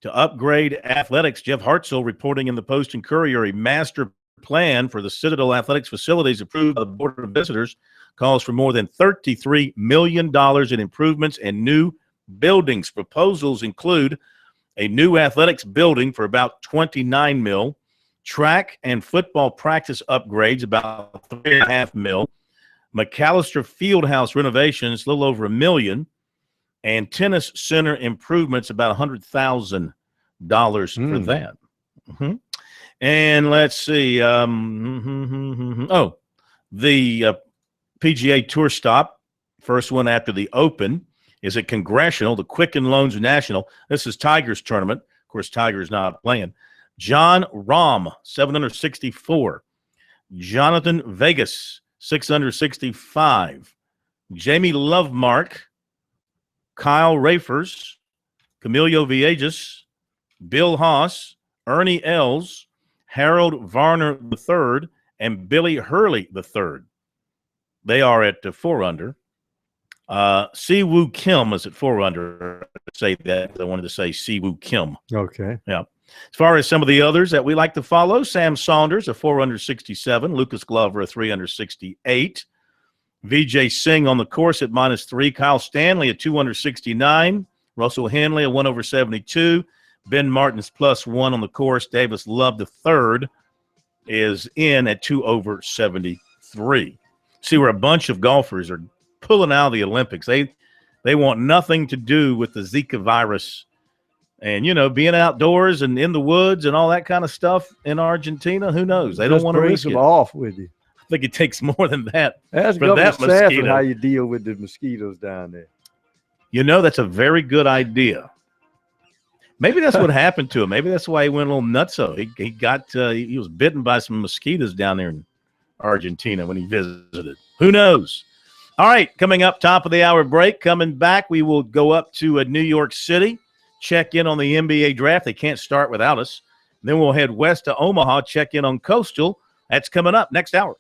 to upgrade athletics. Jeff Hartzell reporting in the Post and Courier, a master plan for the Citadel Athletics facilities approved by the Board of Visitors calls for more than $33 million in improvements and new buildings. Proposals include a new athletics building for about $29 million, track and football practice upgrades about $3.5 million, McAllister Fieldhouse renovations a little over $1 million, and tennis center improvements about $100,000 for that. Mm-hmm. And let's see. The PGA Tour stop, first one after the Open, is at Congressional, the Quicken Loans National. This is Tiger's tournament. Of course, Tiger's not playing. John Rahm, 764. Jonathan Vegas, 665. Jamie Lovemark, Kyle Rafers, Camilo Villegas, Bill Haas, Ernie Els, Harold Varner III, and Billy Hurley III. They are at 4 under. Si Woo Kim is at 4 under. Say that. I wanted to say Si Woo Kim. Okay. Yeah. As far as some of the others that we like to follow, Sam Saunders, a 4 under 67. Lucas Glover, a 3 under 68. Vijay Singh on the course at -3. Kyle Stanley, a 2 under 69. Russell Henley, a 1 over 72. Ben Martins +1 on the course. Davis Love III is in at 2 over 73. See where a bunch of golfers are pulling out of the Olympics. They want nothing to do with the Zika virus and, being outdoors and in the woods and all that kind of stuff in Argentina. Who knows? They don't want to bring risk some it. off with you. I think it takes more than that. Ask for Governor that Stafford mosquito. how you deal with the mosquitoes down there. That's a very good idea. Maybe that's what happened to him. Maybe that's why he went a little nutso. He was bitten by some mosquitoes down there in Argentina when he visited. Who knows? All right, coming up, top of the hour break. Coming back, we will go up to New York City, check in on the NBA draft. They can't start without us. Then we'll head west to Omaha, check in on Coastal. That's coming up next hour.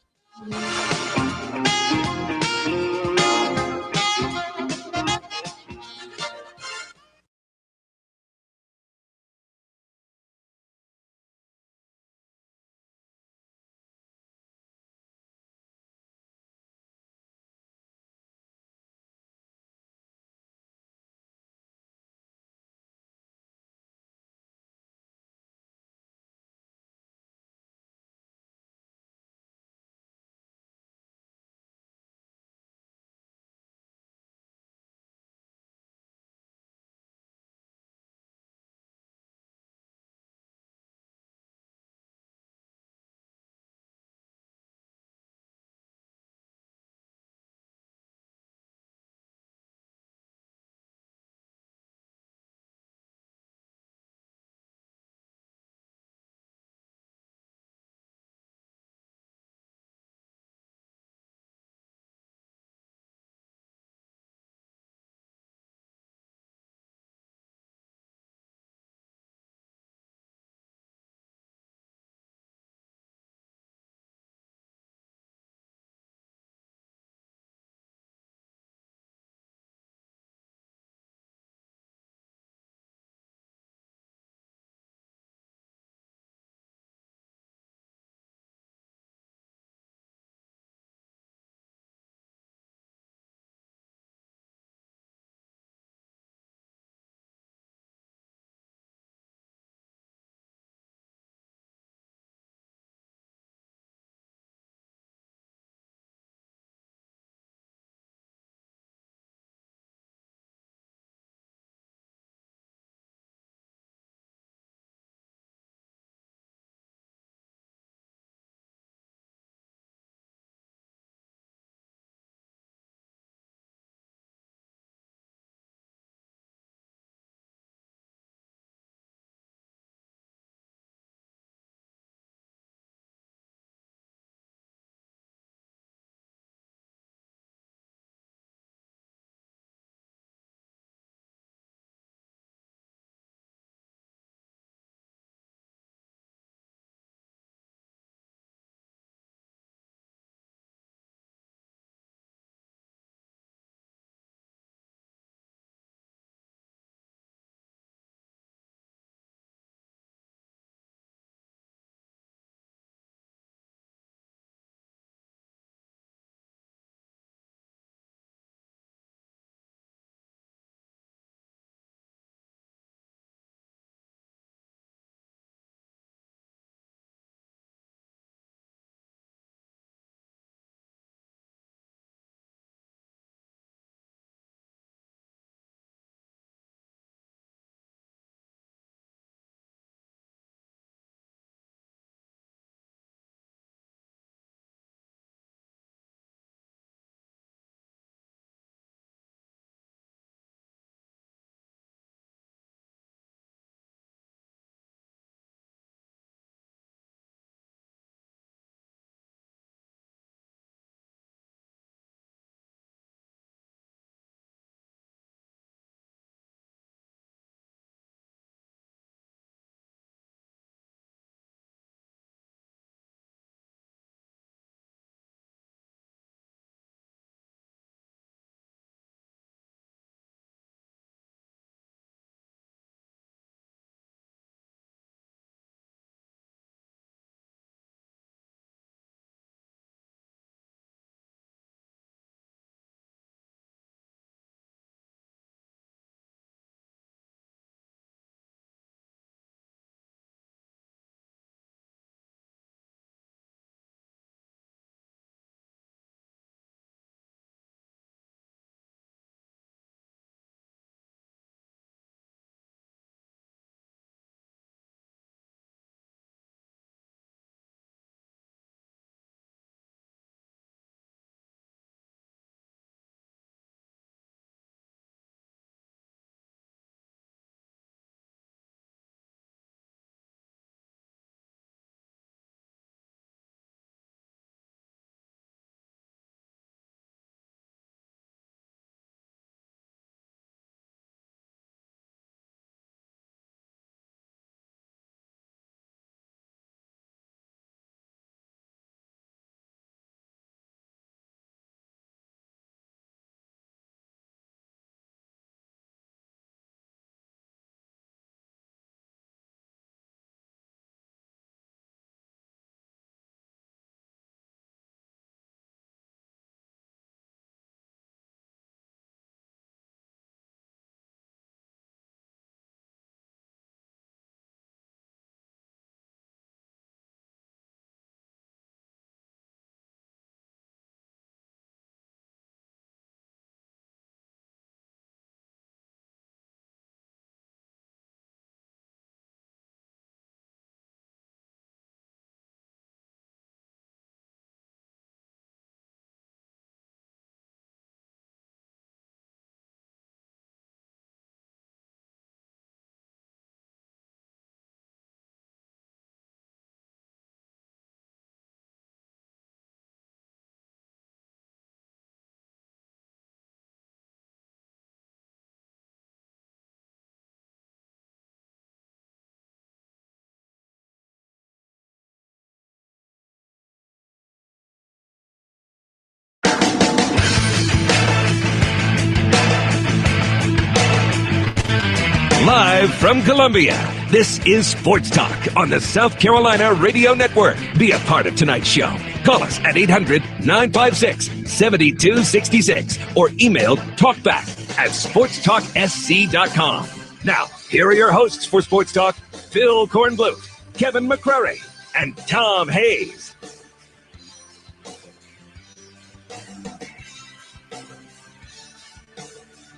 Live from Columbia, this is Sports Talk on the South Carolina Radio Network. Be a part of tonight's show. Call us at 800-956-7266 or email talkback@sportstalksc.com. Now, here are your hosts for Sports Talk, Phil Kornblut, Kevin McCrary, and Tom Hayes.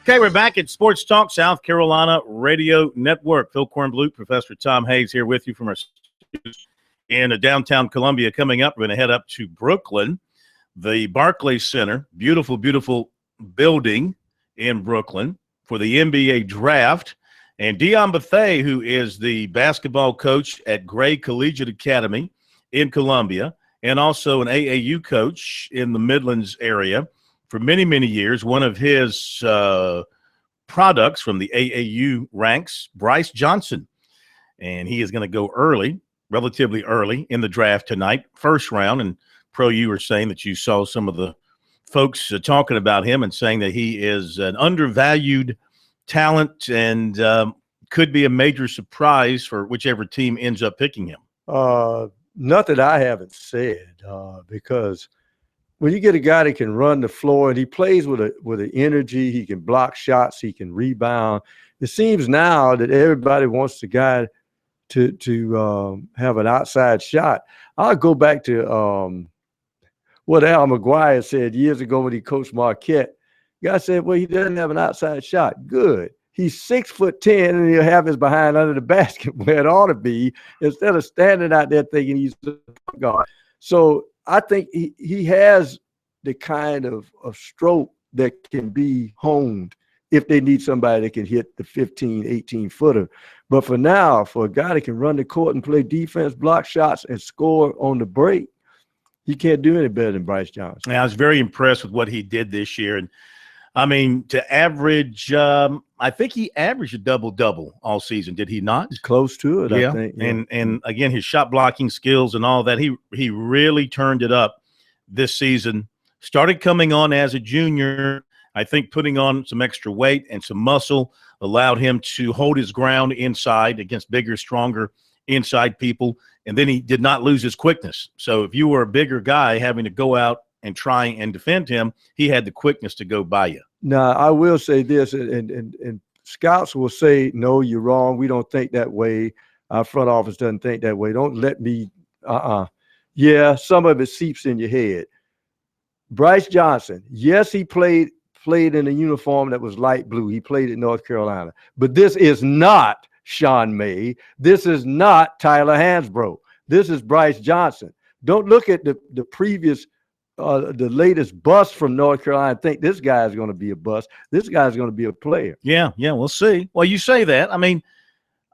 Okay, we're back at Sports Talk, South Carolina Radio Network. Phil Kornblut, Professor Tom Hayes here with you from our studios in downtown Columbia. Coming up, we're going to head up to Brooklyn, the Barclays Center, beautiful, beautiful building in Brooklyn for the NBA draft. And Dion Bethay, who is the basketball coach at Gray Collegiate Academy in Columbia, and also an AAU coach in the Midlands area for many, many years. One of his products from the AAU ranks, Bryce Johnson. And he is going to go early, relatively early in the draft tonight, first round. And Pro, you were saying that you saw some of the folks talking about him and saying that he is an undervalued talent and could be a major surprise for whichever team ends up picking him. Nothing I haven't said because when you get a guy that can run the floor and he plays with an energy, he can block shots, he can rebound. It seems now that everybody wants the guy to have an outside shot. I'll go back to what Al McGuire said years ago when he coached Marquette. The guy said, well, he doesn't have an outside shot. Good. He's 6'10" and he'll have his behind under the basket where it ought to be instead of standing out there thinking he's a guard. So I think he has the kind of stroke that can be honed if they need somebody that can hit the 15, 18-footer. But for now, for a guy that can run the court and play defense, block shots, and score on the break, he can't do any better than Bryce Johnson. Yeah, I was very impressed with what he did this year. And, I mean, to average I think he averaged a double-double all season, did he not? Close to it, yeah. I think. Yeah. And again, his shot blocking skills and all that, he really turned it up this season. Started coming on as a junior. I think putting on some extra weight and some muscle allowed him to hold his ground inside against bigger, stronger inside people. And then he did not lose his quickness. So if you were a bigger guy having to go out and try and defend him, he had the quickness to go by you. Now, I will say this, and scouts will say, no, you're wrong. We don't think that way. Our front office doesn't think that way. Don't let me, Yeah, some of it seeps in your head. Bryce Johnson, yes, he played in a uniform that was light blue. He played at North Carolina. But this is not Sean May. This is not Tyler Hansbrough. This is Bryce Johnson. Don't look at the previous the latest bust from North Carolina and think this guy is going to be a bust. This guy is going to be a player. Yeah, we'll see. Well, you say that. I mean,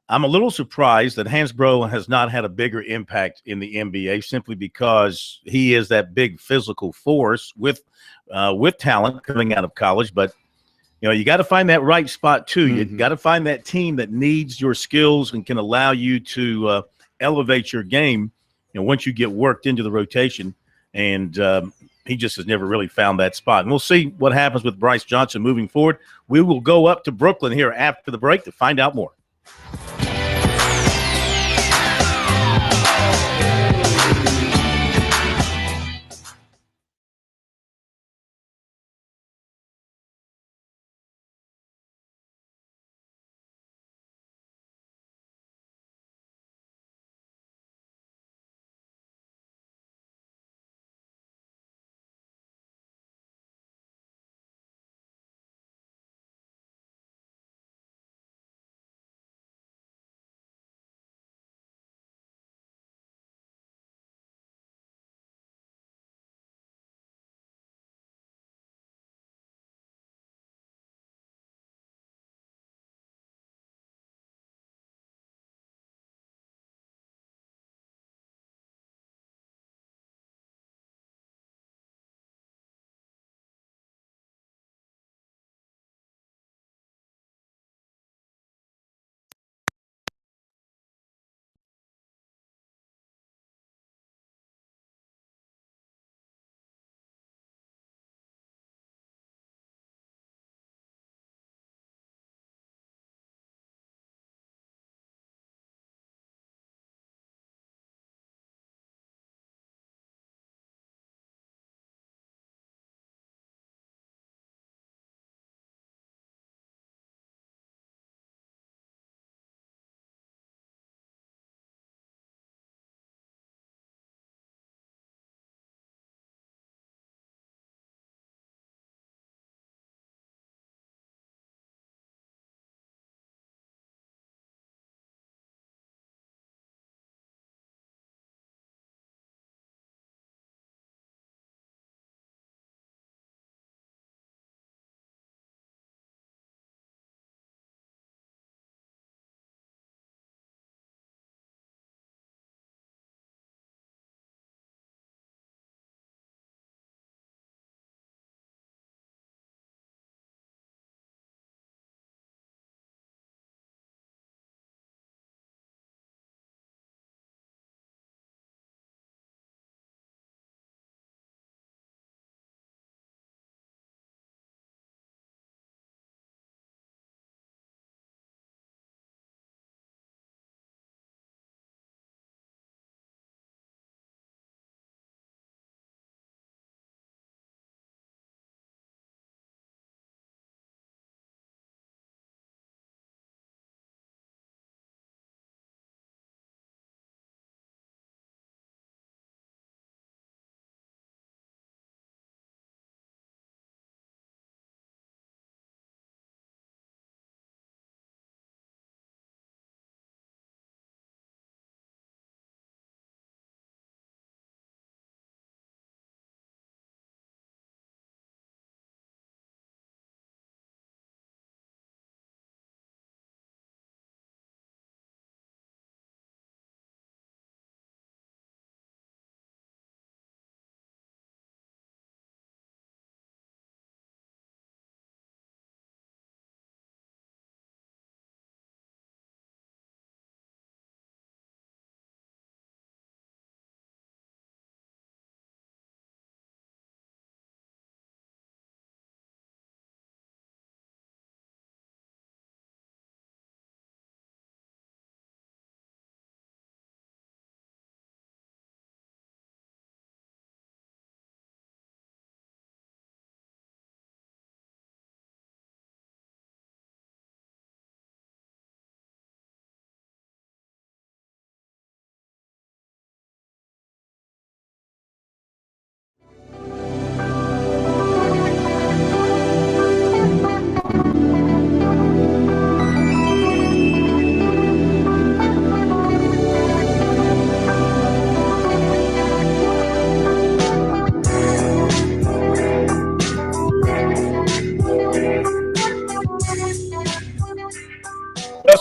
I'm a little surprised that Hansbrough has not had a bigger impact in the NBA simply because he is that big physical force with talent coming out of college. But, you know, you got to find that right spot too. You got to find that team that needs your skills and can allow you to elevate your game, you know, once you get worked into the rotation. And he just has never really found that spot. And we'll see what happens with Bryce Johnson moving forward. We will go up to Brooklyn here after the break to find out more.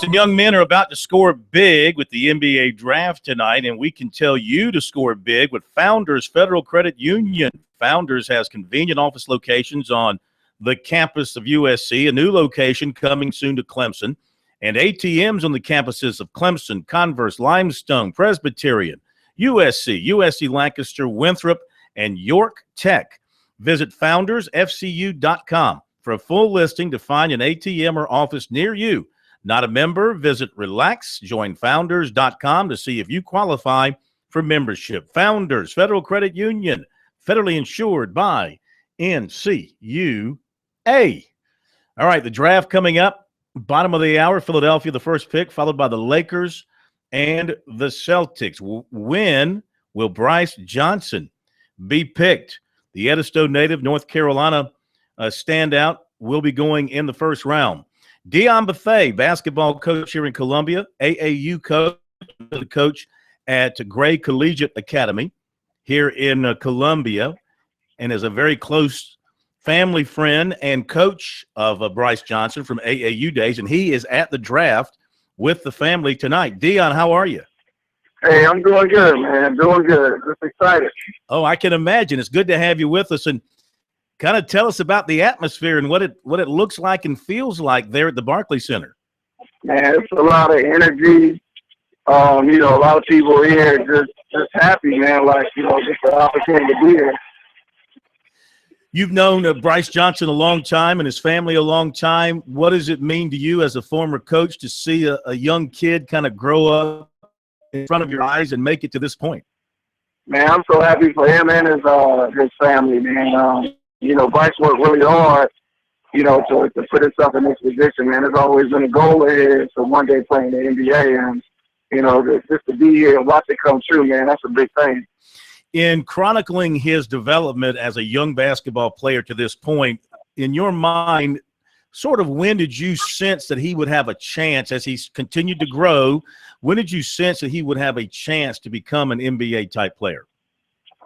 Listen, young men are about to score big with the NBA draft tonight, and we can tell you to score big with Founders Federal Credit Union. Founders has convenient office locations on the campus of USC, a new location coming soon to Clemson, and ATMs on the campuses of Clemson, Converse, Limestone, Presbyterian, USC Lancaster, Winthrop, and York Tech. Visit foundersfcu.com for a full listing to find an ATM or office near you. Not a member? Visit relaxjoinfounders.com to see if you qualify for membership. Founders Federal Credit Union, federally insured by NCUA. All right, the draft coming up, bottom of the hour, Philadelphia, the first pick, followed by the Lakers and the Celtics. When will Bryce Johnson be picked? The Edisto native, North Carolina standout, will be going in the first round. Dion Bethea, basketball coach here in Columbia, AAU coach at Gray Collegiate Academy here in Columbia, and is a very close family friend and coach of Bryce Johnson from AAU days, and he is at the draft with the family tonight. Dion, how are you? Hey, I'm doing good, man. Doing good. Just excited. Oh, I can imagine. It's good to have you with us, and kind of tell us about the atmosphere and what it looks like and feels like there at the Barclays Center. Man, it's a lot of energy. A lot of people here just happy, man. Just the opportunity to be here. You've known Bryce Johnson a long time and his family a long time. What does it mean to you as a former coach to see a young kid kind of grow up in front of your eyes and make it to this point? Man, I'm so happy for him and his family, man. Bryce worked really hard, to put himself in this position, man. It's always been a goal of his to one day play in the NBA. And, just to be here and watch it come true, man, that's a big thing. In chronicling his development as a young basketball player to this point, in your mind, sort of when did you sense that he would have a chance as he's continued to grow? When did you sense that he would have a chance to become an NBA-type player?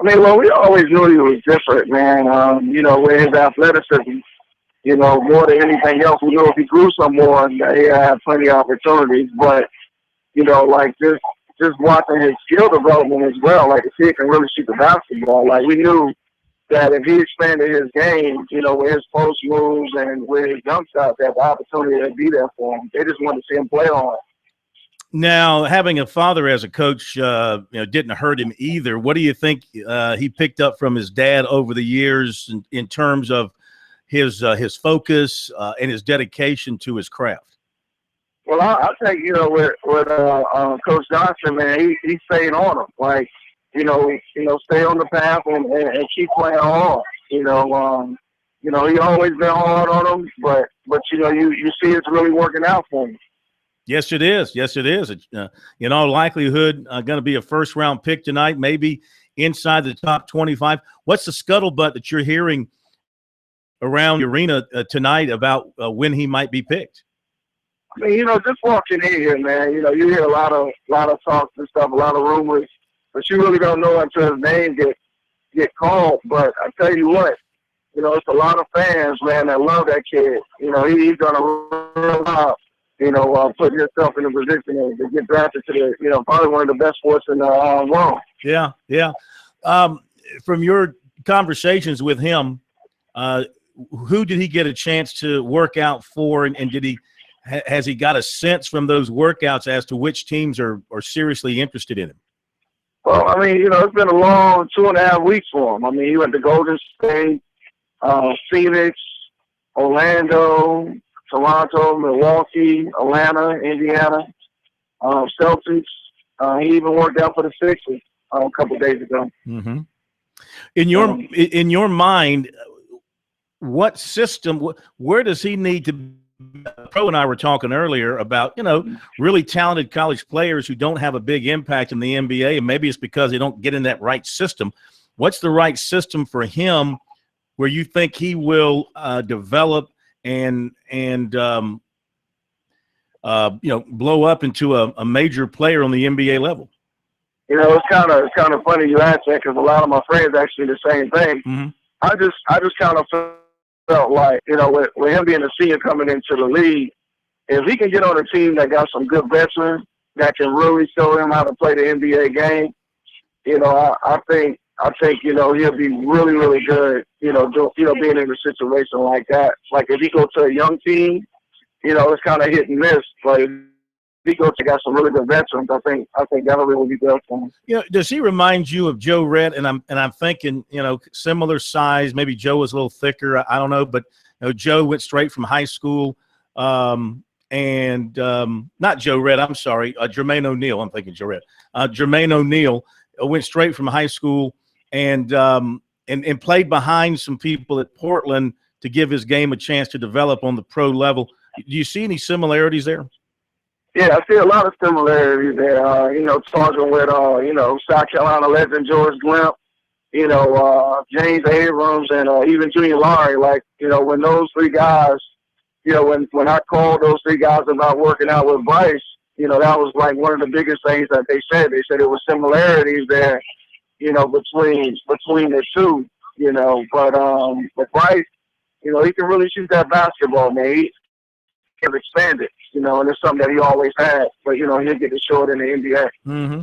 We always knew he was different, man. With his athleticism, more than anything else, we knew if he grew some more, he'd have plenty of opportunities. But, just watching his skill development as well, the kid can really shoot the basketball. We knew that if he expanded his game, with his post moves and with his jump shots, that the opportunity would be there for him. They just wanted to see him play on. Now, having a father as a coach, didn't hurt him either. What do you think he picked up from his dad over the years in terms of his focus and his dedication to his craft? Well, I'll take, with Coach Johnson, man, he stayed on him. Stay on the path and keep playing hard. He always been hard on him, but you see it's really working out for him. Yes, it is. Yes, it is. In all likelihood, going to be a first-round pick tonight, maybe inside the top 25. What's the scuttlebutt that you're hearing around the arena tonight about when he might be picked? Just walking in here, man, you hear a lot of talks and stuff, a lot of rumors, but you really don't know until his name get called. But I tell you what, it's a lot of fans, man, that love that kid. He's done a real job. Putting yourself in a position to get drafted to the, probably one of the best sports in the world. Yeah. From your conversations with him, who did he get a chance to work out for, and has he got a sense from those workouts as to which teams are seriously interested in him? Well, it's been a long 2.5 weeks for him. He went to Golden State, Phoenix, Orlando, Toronto, Milwaukee, Atlanta, Indiana, Celtics. He even worked out for the Sixers a couple of days ago. Mm-hmm. In your mind, what system? Where does he need to? Pro and I were talking earlier about really talented college players who don't have a big impact in the NBA, and maybe it's because they don't get in that right system. What's the right system for him, where you think he will develop and blow up into a major player on the NBA level? It's kind of funny you ask that, because a lot of my friends actually the same thing. Mm-hmm. I just kind of felt like, with him being a senior coming into the league, If he can get on a team that got some good veterans that can really show him how to play the NBA game, I think he'll be really, really good. Being in a situation like that. Like if he goes to a young team, it's kind of hit and miss. But if he goes to got some really good veterans, I think that'll really be good for him. Does he remind you of Joe Red? And I'm thinking, similar size. Maybe Joe was a little thicker. I don't know, but Joe went straight from high school. Not Joe Red, I'm sorry, Jermaine O'Neal. I'm thinking Joe Red. Jermaine O'Neal went straight from high school and played behind some people at Portland to give his game a chance to develop on the pro level. Do you see any similarities there? Yeah, I see a lot of similarities there. Talking with South Carolina legend George Glimp, James Abrams, and even Junior Lowry. Like, when those three guys, when I called those three guys about working out with Bryce, that was like one of the biggest things that they said. They said it was similarities there, between the two, but Bryce, he can really shoot that basketball, man. He can expand it, and it's something that he always had, but, he'll get to show it in the NBA. Mm-hmm.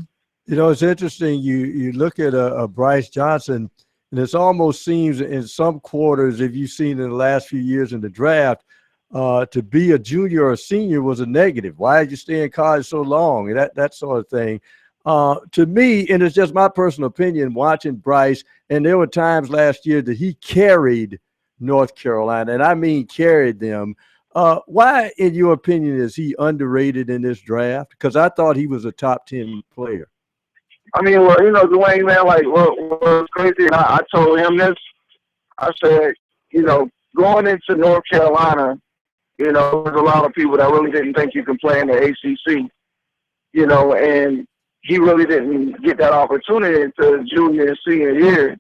It's interesting. You look at a Bryce Johnson, and it almost seems in some quarters, if you've seen in the last few years in the draft, to be a junior or a senior was a negative. Why did you stay in college so long? And that sort of thing. To me, and it's just my personal opinion, watching Bryce, and there were times last year that he carried North Carolina, and I mean carried them. Why, in your opinion, is he underrated in this draft? Because I thought he was a top 10 player. I mean, Dwayne, man, like, what's crazy, and I told him this. I said, going into North Carolina, there's a lot of people that really didn't think you can play in the ACC, and he really didn't get that opportunity until junior and senior year.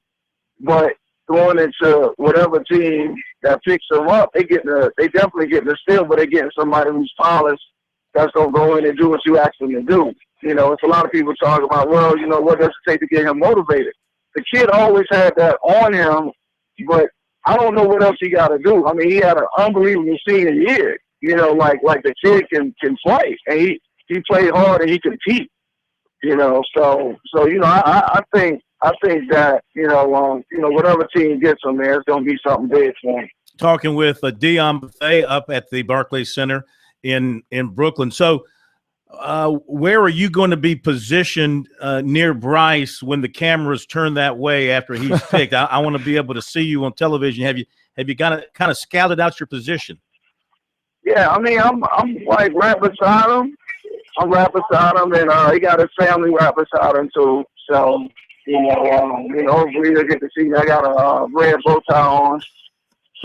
But going into whatever team that picks him up, they definitely getting a steal, but they're getting somebody who's polished that's going to go in and do what you ask them to do. It's a lot of people talking about, well, what does it take to get him motivated? The kid always had that on him, but I don't know what else he got to do. I mean, he had an unbelievable senior year. Like the kid can play, and he played hard and he compete. So I think that whatever team gets him there, it's going to be something big for him. Talking with Dion Buffet up at the Barclays Center in Brooklyn. So, where are you going to be positioned near Bryce when the cameras turn that way after he's picked? I want to be able to see you on television. Have you kind of scouted out your position? Yeah, I mean, I'm like right beside him. I'm right beside him, and he got his family right beside him too. So, hopefully they'll get to see me. I got a red bow tie on,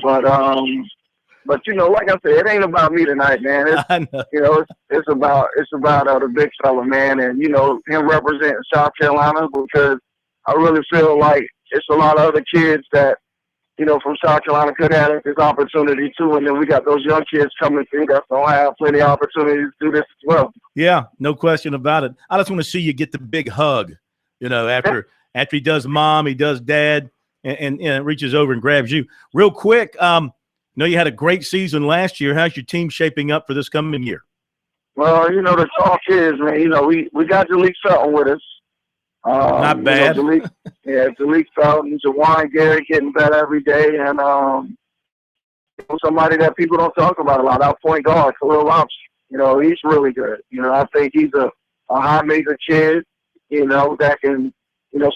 but like I said, it ain't about me tonight, man. It's about the big fella, man, and him representing South Carolina, because I really feel like it's a lot of other kids that from South Carolina could have this opportunity too, and then we got those young kids coming through that don't have plenty of opportunities to do this as well. Yeah, no question about it. I just want to see you get the big hug, after he does mom, he does dad, and reaches over and grabs you. Real quick, you had a great season last year. How's your team shaping up for this coming year? Well, the talk is, man, we got Jalek Felton with us. Not bad. Jalek Felton, Jawan Garrett getting better every day, and somebody that people don't talk about a lot, our point guard, Khalil Lopes. He's really good. I think he's a high major kid, that can,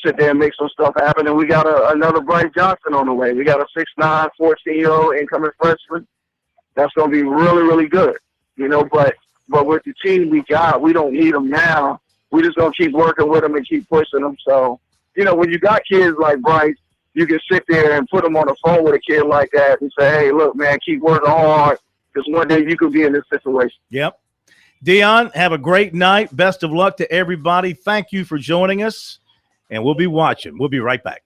sit there and make some stuff happen. And we got another Bryce Johnson on the way. We got a 6'9", 14-year-old incoming freshman that's going to be really, really good. But with the team we got, we don't need them now. We just going to keep working with them and keep pushing them. So, when you got kids like Bryce, you can sit there and put them on the phone with a kid like that and say, hey, look, man, keep working hard, because one day you could be in this situation. Yep. Dion, have a great night. Best of luck to everybody. Thank you for joining us, and we'll be watching. We'll be right back.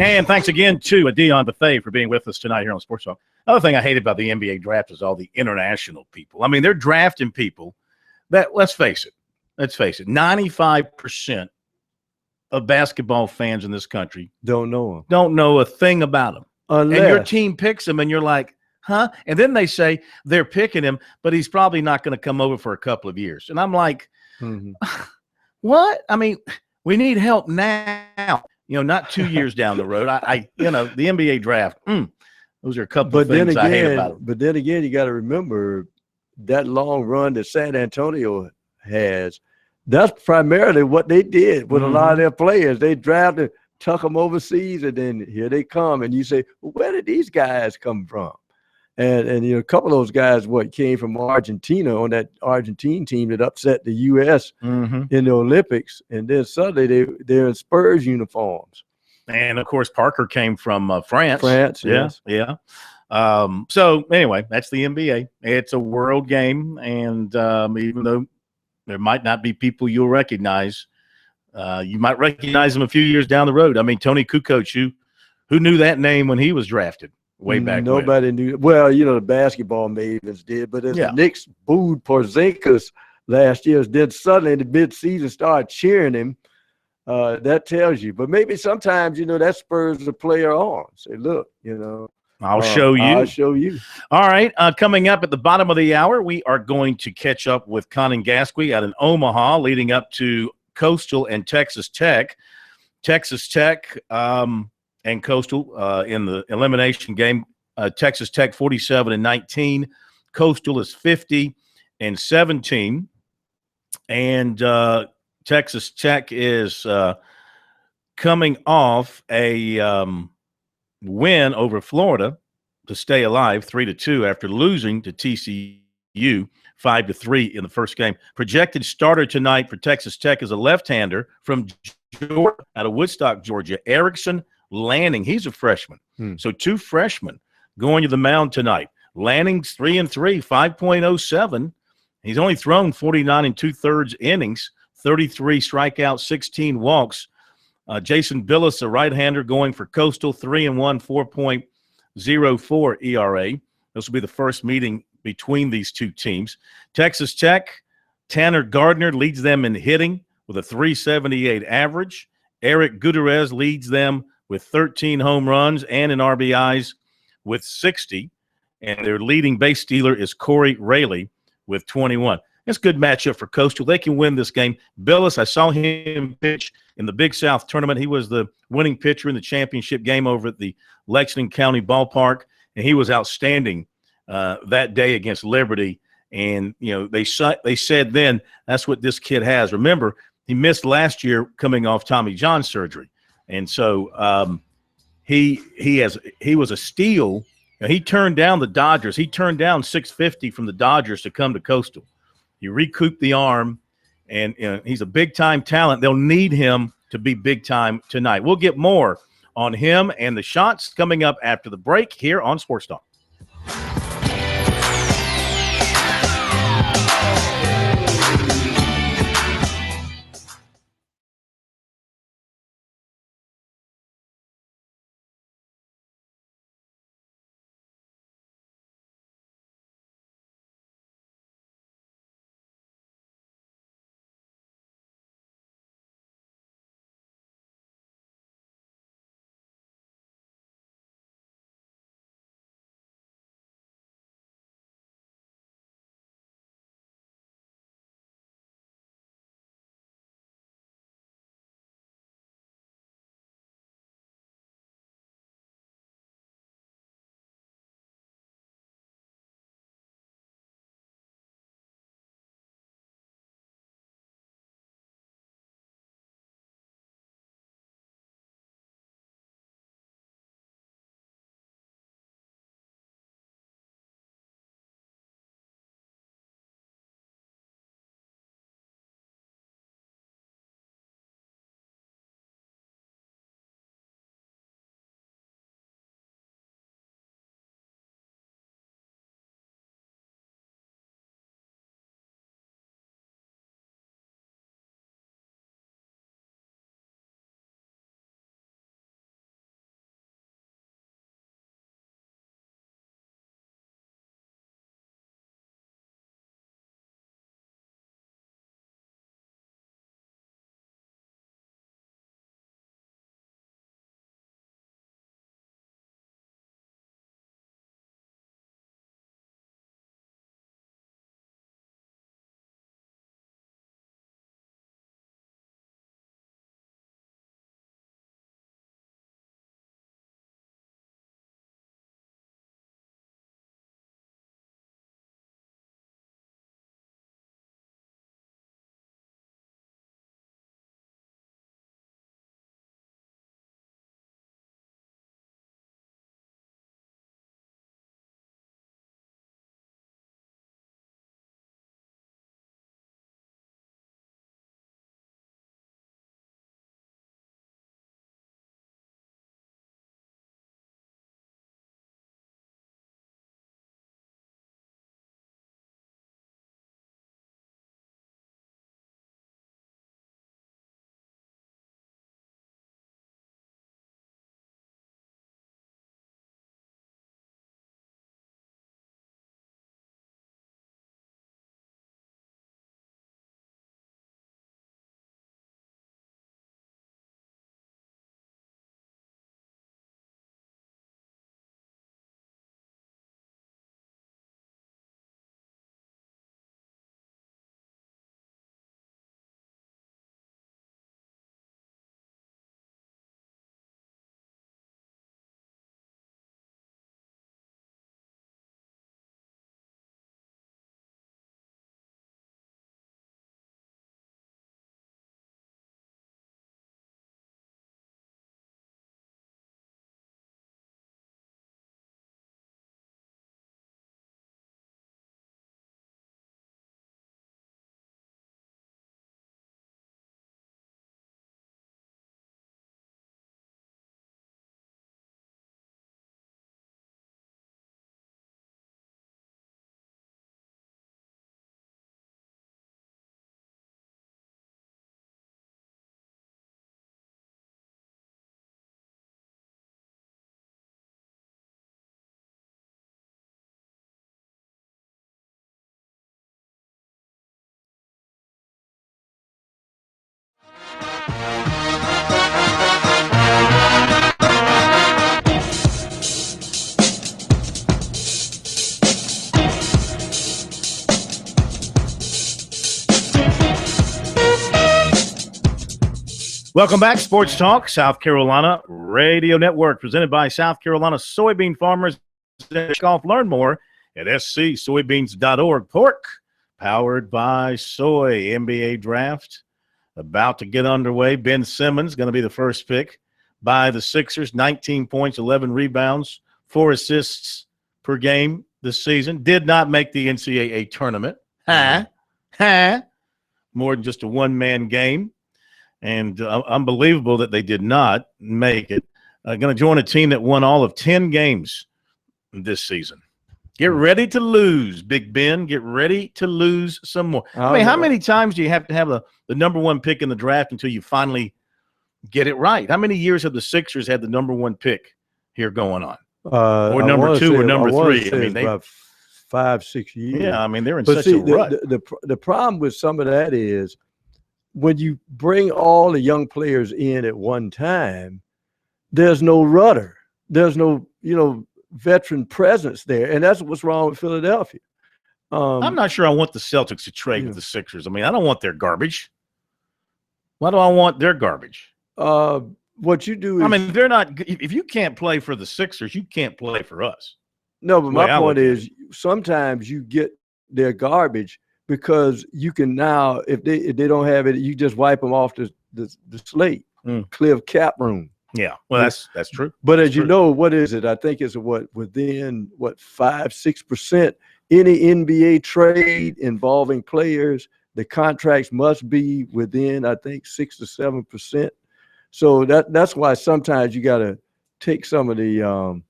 And thanks again to Dion Bethea for being with us tonight here on Sports Talk. Another thing I hate about the NBA draft is all the international people. I mean, they're drafting people that, let's face it, 95% of basketball fans in this country Don't know him. don't know a thing about them. Unless, And your team picks him, and you're like, huh? And then they say they're picking him, but he's probably not going to come over for a couple of years. And I'm like, what? I mean, we need help now. Not 2 years down the road. The NBA draft. Those are a couple of things I hate about it. But then again, you got to remember that long run that San Antonio has. That's primarily what they did with a lot of their players. They drafted, tuck them overseas, and then here they come. And you say, well, where did these guys come from? And a couple of those guys, came from Argentina on that Argentine team that upset the U.S. in the Olympics. And then suddenly they're in Spurs uniforms. And, of course, Parker came from France. Yes. Yeah. So, anyway, that's the NBA. It's a world game, and even though there might not be people you'll recognize, you might recognize them a few years down the road. I mean, Tony Kukoc, who knew that name when he was drafted way back Nobody knew. Well, the basketball mavens did, but as the Knicks booed Porzingis last year, then suddenly in the midseason started cheering him. That tells you. But maybe sometimes, that spurs the player on. Say, look, I'll show you. I'll show you. All right. Coming up at the bottom of the hour, we are going to catch up with Conan Gasquet out in Omaha, leading up to Coastal and Texas Tech. Texas Tech and Coastal in the elimination game. Texas Tech 47-19. Coastal is 50-17. And Texas Tech is coming off a win over Florida to stay alive, 3-2, after losing to TCU 5-3 in the first game. Projected starter tonight for Texas Tech is a left-hander from Georgia, out of Woodstock, Georgia, Erickson Lanning. He's a freshman. So 2 freshmen going to the mound tonight. Lanning's 3-3, 5.07. He's only thrown 49 2/3 innings, 33 strikeouts, 16 walks. Jason Billis, a right-hander, going for Coastal, 3-1, 4.04 ERA. This will be the first meeting between these two teams. Texas Tech, Tanner Gardner leads them in hitting with a 378 average. Eric Gutierrez leads them with 13 home runs and in RBIs with 60. And their leading base stealer is Corey Rayleigh with 21. It's a good matchup for Coastal. They can win this game. Billis, I saw him pitch in the Big South tournament. He was the winning pitcher in the championship game over at the Lexington County Ballpark, and he was outstanding that day against Liberty. And, they said then that's what this kid has. Remember, he missed last year coming off Tommy John surgery. And so he was a steal. He turned down the Dodgers. He turned down $650 from the Dodgers to come to Coastal. He recouped the arm, and he's a big-time talent. They'll need him to be big-time tonight. We'll get more on him and the shots coming up after the break here on Sports Talk. Welcome back, Sports Talk, South Carolina Radio Network, presented by South Carolina Soybean Farmers. Learn more at scsoybeans.org. Pork, powered by Soy. NBA draft about to get underway. Ben Simmons going to be the first pick by the Sixers. 19 points, 11 rebounds, 4 assists per game this season. Did not make the NCAA tournament. More than just a one-man game. And unbelievable that they did not make it. Going to join a team that won all of 10 games this season. Get ready to lose, Big Ben. Get ready to lose some more. I mean, how many times do you have to have the number one pick in the draft until you finally get it right? How many years have the Sixers had the number one pick here going on? Or number two or number three? I mean, they about 5-6 years. Yeah, I mean, they're in such a rut. The problem with some of that is, when you bring all the young players in at one time, there's no rudder. There's no, veteran presence there. And that's what's wrong with Philadelphia. I'm not sure I want the Celtics to trade with the Sixers. I mean, I don't want their garbage. Why do I want their garbage? What you do is, I mean, they're not – if you can't play for the Sixers, you can't play for us. No, but my point is sometimes you get their garbage because you can now, if they don't have it, you just wipe them off the slate, clear cap room. Yeah, well, that's true. But as you know, what is it? I think it's within 5-6%. Any NBA trade involving players, the contracts must be within, I think, 6 to 7%. So that's why sometimes you got to take some of the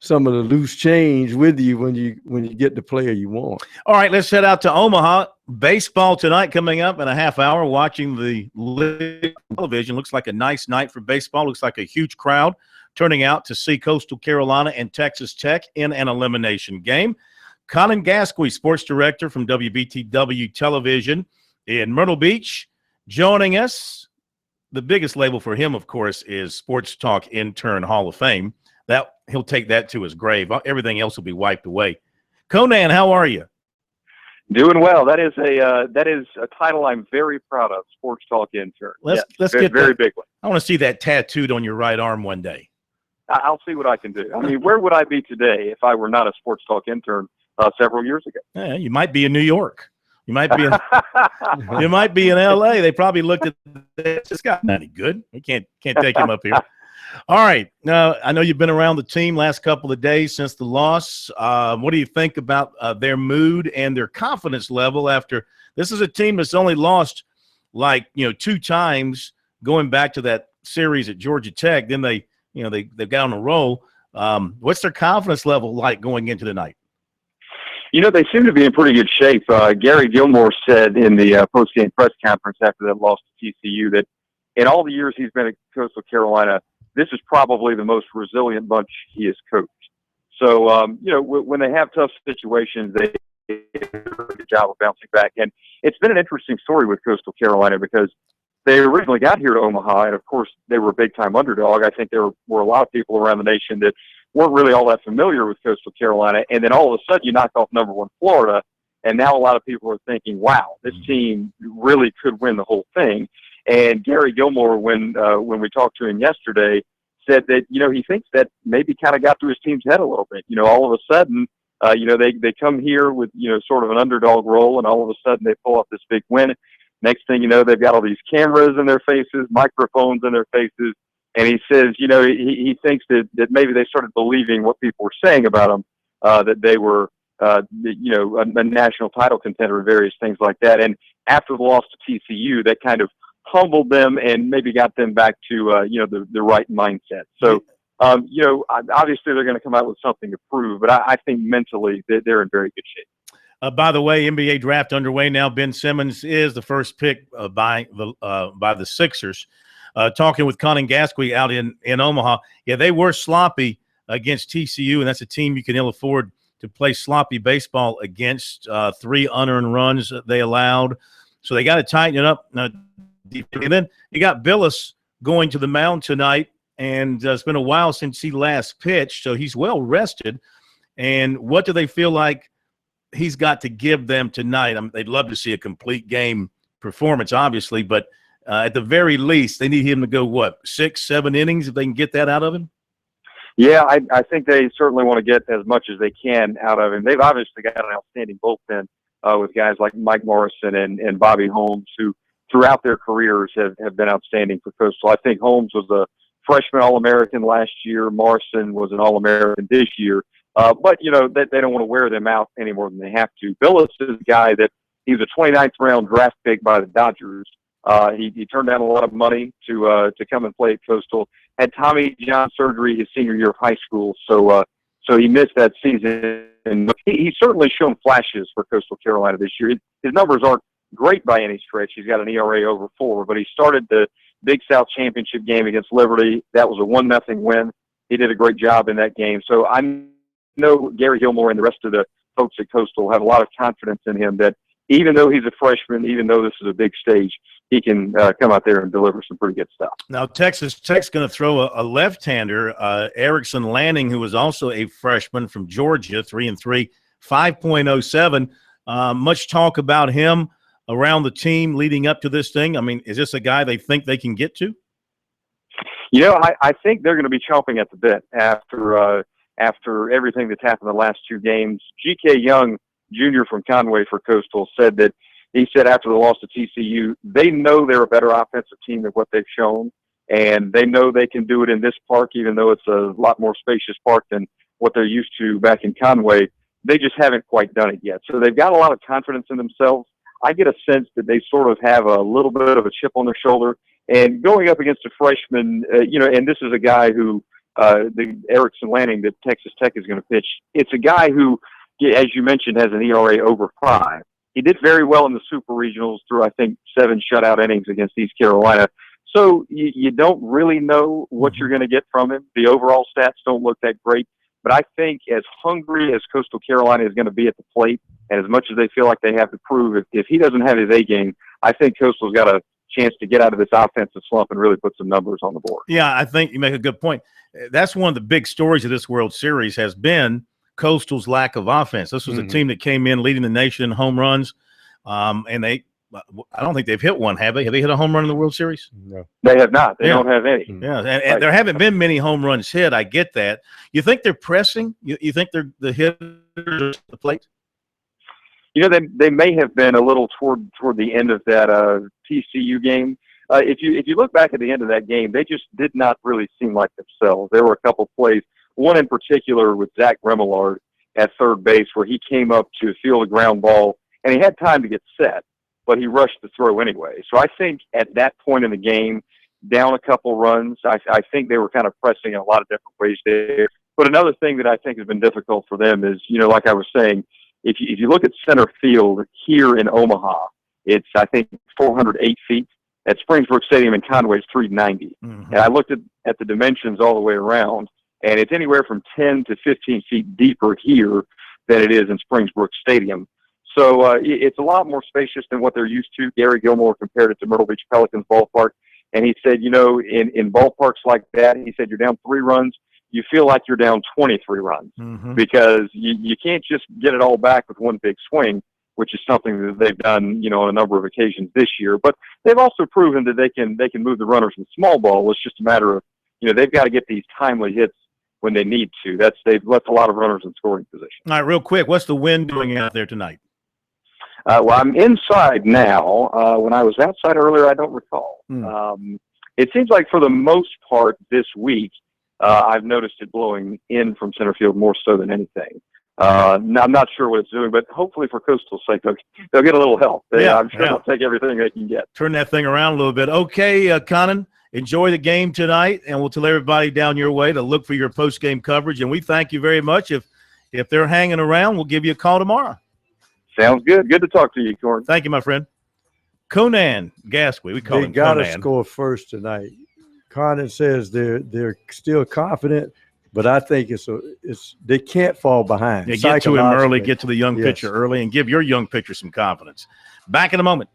loose change with you when you get the player you want. All right, let's head out to Omaha. Baseball tonight coming up in a half hour. Watching the television. Looks like a nice night for baseball. Looks like a huge crowd turning out to see Coastal Carolina and Texas Tech in an elimination game. Colin Gasquet, sports director from WBTW Television in Myrtle Beach, joining us. The biggest label for him, of course, is Sports Talk Intern Hall of Fame. That he'll take that to his grave. Everything else will be wiped away. Conan, how are you? Doing well. That is a title I'm very proud of. Sports Talk Intern. Let's get very big one. I want to see that tattooed on your right arm one day. I'll see what I can do. I mean, where would I be today if I were not a Sports Talk Intern several years ago? Yeah, you might be in New York. You might be in you might be in LA. They probably looked at this guy. Not any good. We can't take him up here. All right. Now, I know you've been around the team last couple of days since the loss. What do you think about their mood and their confidence level after this is a team that's only lost 2 times going back to that series at Georgia Tech. Then they got on a roll. What's their confidence level like going into the night? They seem to be in pretty good shape. Gary Gilmore said in the post-game press conference after that loss to TCU that in all the years he's been at Coastal Carolina, this is probably the most resilient bunch he has coached. So, when they have tough situations, they do a good job of bouncing back. And it's been an interesting story with Coastal Carolina because they originally got here to Omaha, and, of course, they were a big-time underdog. I think there were a lot of people around the nation that weren't really all that familiar with Coastal Carolina. And then all of a sudden you knock off number 1 Florida, and now a lot of people are thinking, wow, this team really could win the whole thing. And Gary Gilmore, when we talked to him yesterday, said that, he thinks that maybe kind of got through his team's head a little bit. All of a sudden, they come here with, sort of an underdog role, and all of a sudden they pull off this big win. Next thing you know, they've got all these cameras in their faces, microphones in their faces. And he says, he thinks that maybe they started believing what people were saying about them, that they were, a national title contender and various things like that. And after the loss to TCU, that kind of humbled them and maybe got them back to, the right mindset. So, obviously they're going to come out with something to prove, but I think mentally they're in very good shape. By the way, NBA draft underway now. Ben Simmons is the first pick by the Sixers. Talking with Colin Gasquet out in Omaha. Yeah, they were sloppy against TCU, and that's a team you can ill afford to play sloppy baseball against. 3 unearned runs they allowed. So they got to tighten it up. Now, And then you got Billis going to the mound tonight, and it's been a while since he last pitched, so he's well rested. And what do they feel like he's got to give them tonight? They'd love to see a complete game performance, obviously, but at the very least, they need him to go, 6, 7 innings if they can get that out of him? Yeah, I think they certainly want to get as much as they can out of him. They've obviously got an outstanding bullpen with guys like Mike Morrison and Bobby Holmes, who throughout their careers have been outstanding for Coastal. I think Holmes was a freshman All-American last year. Morrison was an All-American this year. But, they don't want to wear them out any more than they have to. Billis is a guy that he was a 29th round draft pick by the Dodgers. He turned down a lot of money to come and play at Coastal. Had Tommy John surgery his senior year of high school, so he missed that season. And he's certainly shown flashes for Coastal Carolina this year. His numbers aren't great by any stretch. He's got an ERA over 4, but he started the Big South Championship game against Liberty. That was a 1-0 win. He did a great job in that game. So I know Gary Gilmore and the rest of the folks at Coastal have a lot of confidence in him that even though he's a freshman, even though this is a big stage, he can come out there and deliver some pretty good stuff. Now, Texas Tech's going to throw a left-hander, Erickson Lanning, who was also a freshman from Georgia, 3-3, 5.07. Much talk about him around the team leading up to this thing. I mean, is this a guy they think they can get to? I think they're going to be chomping at the bit after everything that's happened the last 2 games. G.K. Young, Jr. from Conway for Coastal, said after the loss to TCU, they know they're a better offensive team than what they've shown, and they know they can do it in this park, even though it's a lot more spacious park than what they're used to back in Conway. They just haven't quite done it yet. So they've got a lot of confidence in themselves. I get a sense that they sort of have a little bit of a chip on their shoulder. And going up against a freshman, and this is a guy who, the Erickson Lanning that Texas Tech is going to pitch, it's a guy who, as you mentioned, has an ERA over 5. He did very well in the Super Regionals through, I think, 7 shutout innings against East Carolina. So you don't really know what you're going to get from him. The overall stats don't look that great. But I think as hungry as Coastal Carolina is going to be at the plate, and as much as they feel like they have to prove, if he doesn't have his A game, I think Coastal's got a chance to get out of this offensive slump and really put some numbers on the board. Yeah, I think you make a good point. That's one of the big stories of this World Series has been Coastal's lack of offense. This was a team that came in leading the nation in home runs, and I don't think they've hit one, have they? Have they hit a home run in the World Series? No. They have not. They don't have any. Yeah, and there haven't been many home runs hit. I get that. You think they're pressing? You think they're the hitters at the plate? They may have been a little toward the end of that TCU game. If you look back at the end of that game, they just did not really seem like themselves. There were a couple plays, one in particular with Zach Remillard at third base, where he came up to field a ground ball, and he had time to get set, but he rushed the throw anyway. So I think at that point in the game, down a couple runs, I think they were kind of pressing in a lot of different ways there. But another thing that I think has been difficult for them is, like I was saying, if you look at center field here in Omaha, it's, I think, 408 feet. At Springsbrook Stadium in Conway, it's 390. And I looked at the dimensions all the way around, and it's anywhere from 10 to 15 feet deeper here than it is in Springsbrook Stadium. So it's a lot more spacious than what they're used to. Gary Gilmore compared it to Myrtle Beach Pelicans ballpark, and he said, in ballparks like that, he said, you're down 3 runs, you feel like you're down 23 runs because you can't just get it all back with one big swing, which is something that they've done, on a number of occasions this year. But they've also proven that they can move the runners in small ball. It's just a matter of, they've got to get these timely hits when they need to. They've left a lot of runners in scoring position. All right, real quick, what's the wind doing out there tonight? Well, I'm inside now. When I was outside earlier, I don't recall. It seems like for the most part this week, I've noticed it blowing in from center field more so than anything. Now, I'm not sure what it's doing, but hopefully for Coastal's sake, they'll get a little help. I'm sure they'll take everything they can get. Turn that thing around a little bit. Okay, Conan, enjoy the game tonight, and we'll tell everybody down your way to look for your post-game coverage. And we thank you very much. If they're hanging around, we'll give you a call tomorrow. Sounds good. Good to talk to you, Corn. Thank you, my friend. Conan Gasquet, we call him Conan. They got to score first tonight. Conan says they're still confident, but I think they can't fall behind. Yeah, get to him early, get to the young pitcher early, and give your young pitcher some confidence. Back in a moment.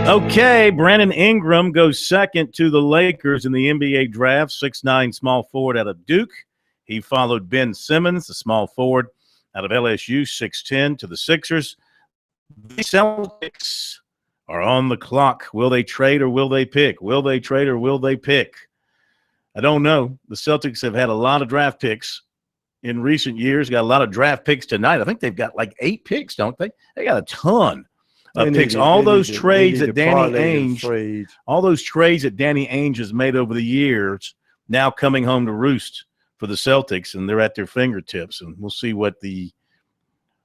Okay, Brandon Ingram goes second to the Lakers in the NBA draft, 6'9" small forward out of Duke. He followed Ben Simmons, the small forward out of LSU, 6'10", to the Sixers. The Celtics are on the clock. Will they trade or will they pick? Will they trade or will they pick? I don't know. The Celtics have had a lot of draft picks in recent years, got a lot of draft picks tonight. I think they've got like 8 picks, don't they? They got a ton of picks. All those trades that Danny Ainge, all those trades that Danny Ainge has made over the years, now coming home to roost for the Celtics, and they're at their fingertips. And we'll see what the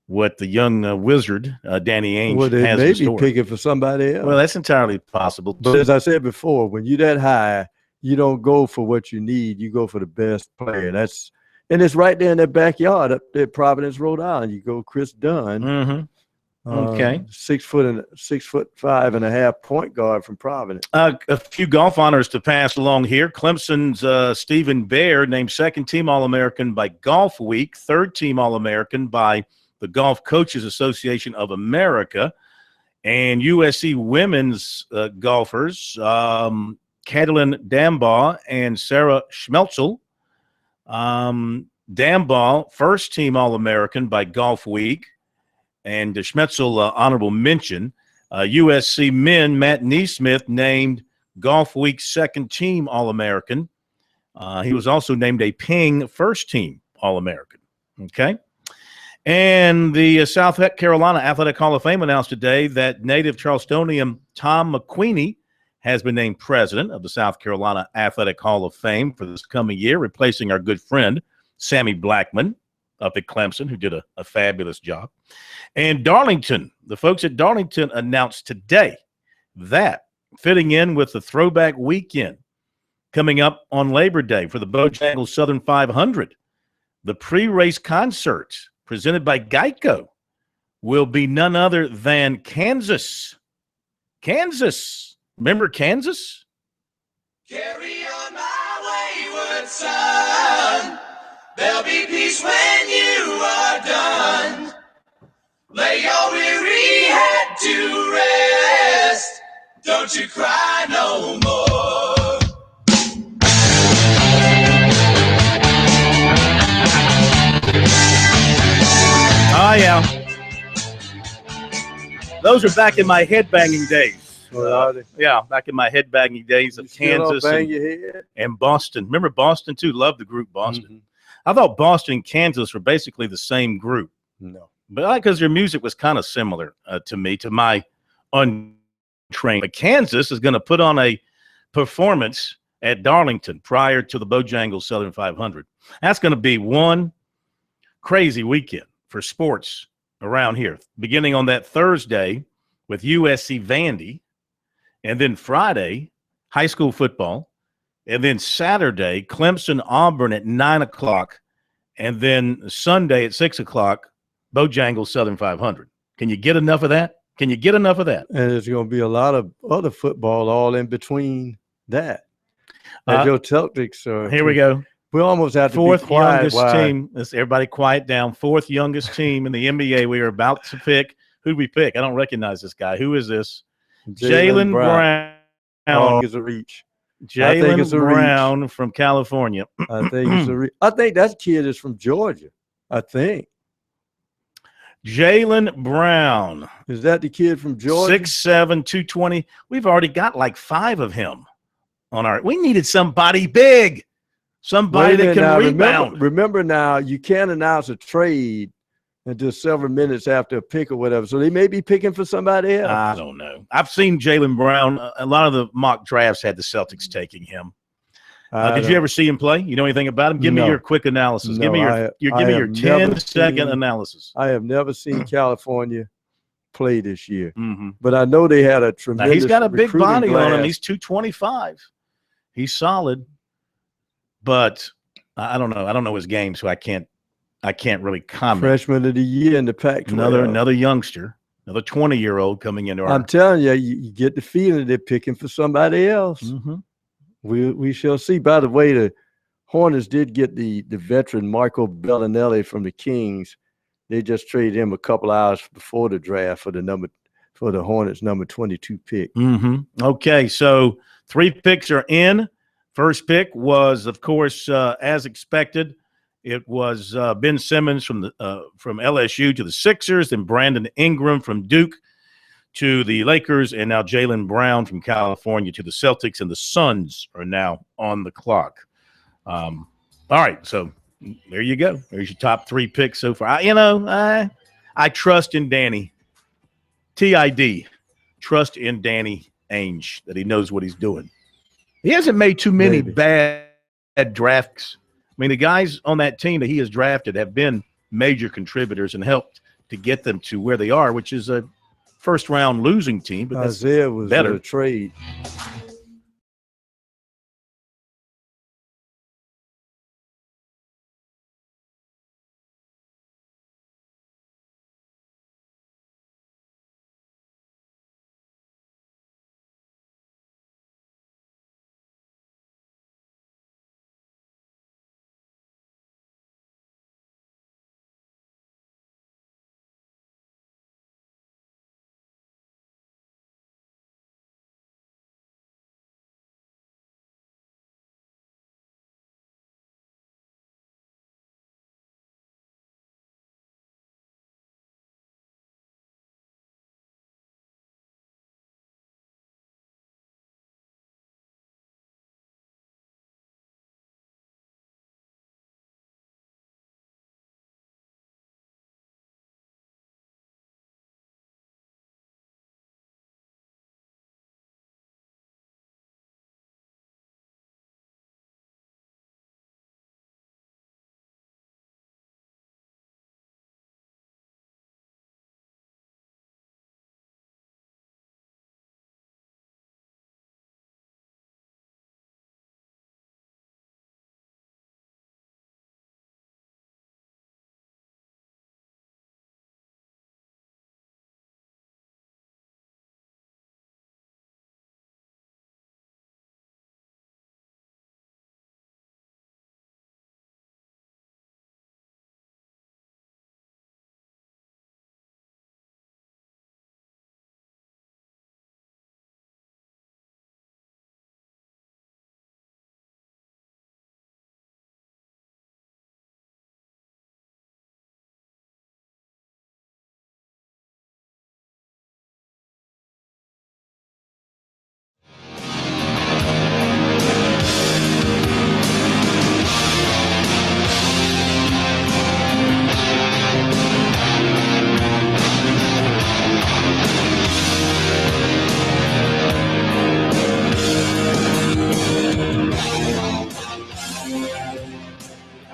young wizard Danny Ainge has in store. Maybe picking for somebody else. Well, that's entirely possible. But as I said before, when you're that high, you don't go for what you need. You go for the best player. And it's right there in their backyard up there, Providence, Rhode Island. You go Chris Dunn. Mm-hmm. Okay. 6'5.5" point guard from Providence. A few golf honors to pass along here. Clemson's Stephen Baird named second-team All-American by Golf Week, third-team All-American by the Golf Coaches Association of America. And USC women's golfers, Catalin Dambaugh and Sarah Schmelzel. Dambaugh, first-team All-American by Golf Week. And Schmetzel, honorable mention. USC men, Matt Neesmith, named Golf Week second-team All-American. He was also named a Ping first-team All-American. Okay? And the South Carolina Athletic Hall of Fame announced today that native Charlestonian Tom McQueenie has been named president of the South Carolina Athletic Hall of Fame for this coming year, replacing our good friend, Sammy Blackman, up at Clemson, who did a fabulous job. And Darlington, the folks at Darlington announced today that, fitting in with the throwback weekend coming up on Labor Day for the Bojangles Southern 500, the pre-race concert presented by Geico will be none other than Kansas. Kansas. Remember Kansas? Carry on my wayward son. There'll be peace when you are done. Lay your weary head to rest. Don't you cry no more. Oh, yeah. Those are back in my headbanging days. Yeah, back in my headbanging days of Kansas and Boston. Remember Boston, too? Loved the group Boston. Mm-hmm. I thought Boston and Kansas were basically the same group. No. But because their music was kind of similar to me, to my untrained. But Kansas is going to put on a performance at Darlington prior to the Bojangles Southern 500. That's going to be one crazy weekend for sports around here, beginning on that Thursday with USC Vandy, and then Friday, high school football, and then Saturday, Clemson Auburn at 9 o'clock, and then Sunday at 6 o'clock, Bojangles Southern 500. Can you get enough of that? Can you get enough of that? And there's going to be a lot of other football all in between that. Your Celtics are. Here we go. We almost have to fourth be quiet. Youngest team. Let's everybody quiet down. Fourth youngest team in the NBA. We are about to pick. Who'd we pick? I don't recognize this guy. Who is this? Jaylen Brown. Is a reach. Jaylen Brown from California. I think it's a reach. I think that kid is from Georgia. I think. Jaylen Brown. Is that the kid from Georgia? 6'7", 220. We've already got like 5 of him on our. We needed somebody big. Somebody that can rebound. Remember now, you can't announce a trade until several minutes after a pick or whatever. So they may be picking for somebody else. I don't know. I've seen Jaylen Brown. A lot of the mock drafts had the Celtics taking him. Did you ever see him play? You know anything about him? Give me your quick analysis. Give me your 10-second analysis. I have never seen California play this year. Mm-hmm. But I know they had a tremendous. Now, he's got a big body on him. He's 225. He's solid. But I don't know. I don't know his game, so I can't really comment. Freshman of the year in the Pac-12. Another youngster, another 20-year-old coming into our. I'm telling you, you get the feeling they're picking for somebody else. Mm-hmm. We shall see. By the way, the Hornets did get the veteran Marco Bellinelli from the Kings. They just traded him a couple hours before the draft for the number for the Hornets number 22 pick. Okay, so 3 picks are in. First pick was, of course, as expected. It was Ben Simmons from LSU to the Sixers, and Brandon Ingram from Duke to the Lakers, and now Jaylen Brown from California to the Celtics, and the Suns are now on the clock. All right, so there you go. There's your top 3 picks so far. I trust in Danny. TID. Trust in Danny Ainge that he knows what he's doing. He hasn't made too many bad drafts. I mean, the guys on that team that he has drafted have been major contributors and helped to get them to where they are, which is a first-round losing team. But Isaiah was better. A trade.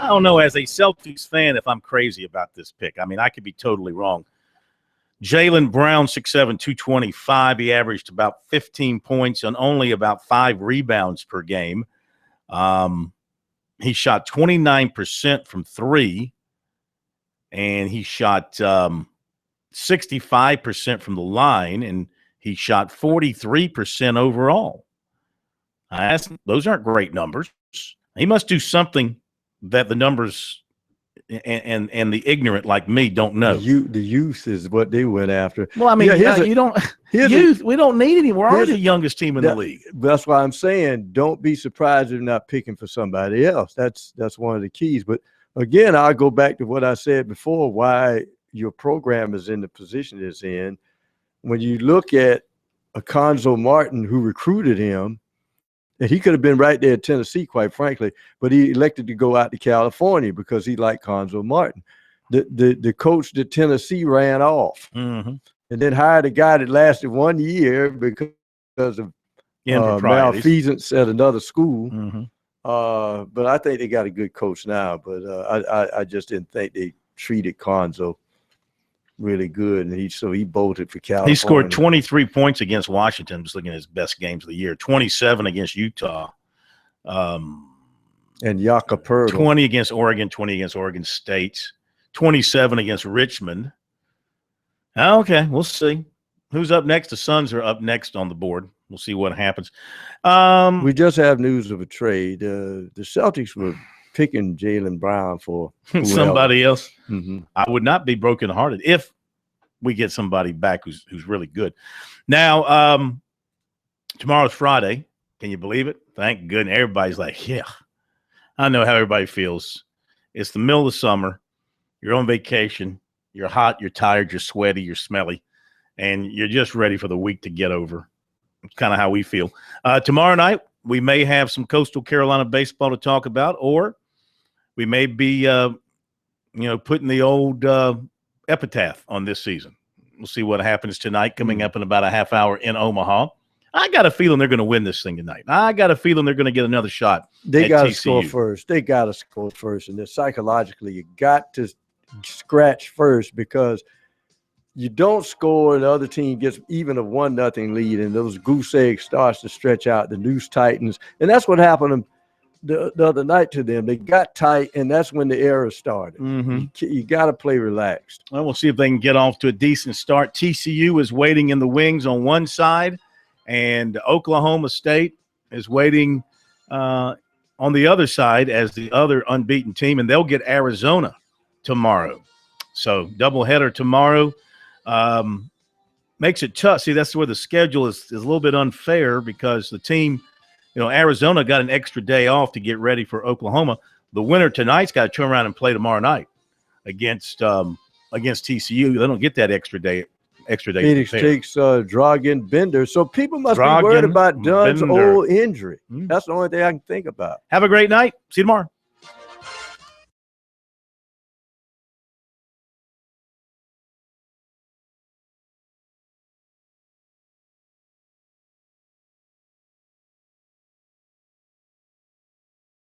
I don't know, as a Celtics fan, if I'm crazy about this pick. I mean, I could be totally wrong. Jaylen Brown, 6'7", 225. He averaged about 15 points and only about 5 rebounds per game. He shot 29% from 3, and he shot 65% from the line, and he shot 43% overall. Those aren't great numbers. He must do something that the numbers and the ignorant like me don't know. The youth is what they went after. Well, I mean, we don't need any. We're already the youngest team in the league. That's why I'm saying don't be surprised if you're not picking for somebody else. That's one of the keys. But again, I'll go back to what I said before, why your program is in the position it's in. When you look at Akonzo Martin, who recruited him, and he could have been right there at Tennessee, quite frankly, but he elected to go out to California because he liked Akonzo Martin. The coach that Tennessee ran off, and then hired a guy that lasted 1 year because of malfeasance at another school. But I think they got a good coach now. But I just didn't think they treated Akonzo really good, and he bolted for California. He scored 23 points against Washington. Just looking at his best games of the year. 27 against Utah, and Jakob Poeltl. 20 against Oregon, 20 against Oregon State, 27 against Richmond. Okay, we'll see who's up next. The Suns are up next on the board. We'll see what happens. We just have news of a trade. The Celtics were picking Jaylen Brown for somebody else. I would not be brokenhearted if we get somebody back who's really good. Now, tomorrow's Friday. Can you believe it? Thank goodness. Everybody's like, yeah. I know how everybody feels. It's the middle of the summer. You're on vacation. You're hot. You're tired. You're sweaty. You're smelly. And you're just ready for the week to get over. It's kind of how we feel. Tomorrow night, we may have some Coastal Carolina baseball to talk about, or we may be, putting the old epitaph on this season. We'll see what happens tonight, coming up in about a half hour in Omaha. I got a feeling they're going to win this thing tonight. I got a feeling they're going to get another shot. They got to score first. They got to score first. And then psychologically, you got to scratch first, because you don't score and the other team gets even a 1-0 lead, and those goose eggs starts to stretch out, the noose tightens. And that's what happened the other night to them. They got tight, and that's when the error started. You got to play relaxed. Well, we'll see if they can get off to a decent start. TCU is waiting in the wings on one side, and Oklahoma State is waiting on the other side as the other unbeaten team, and they'll get Arizona tomorrow. So doubleheader tomorrow. Makes it tough. See, that's where the schedule is a little bit unfair, because the team, Arizona got an extra day off to get ready for Oklahoma. The winner tonight's got to turn around and play tomorrow night against TCU. They don't get that extra day. Phoenix takes Dragan Bender. So people must be worried about Dunn's old injury. That's the only thing I can think about. Have a great night. See you tomorrow.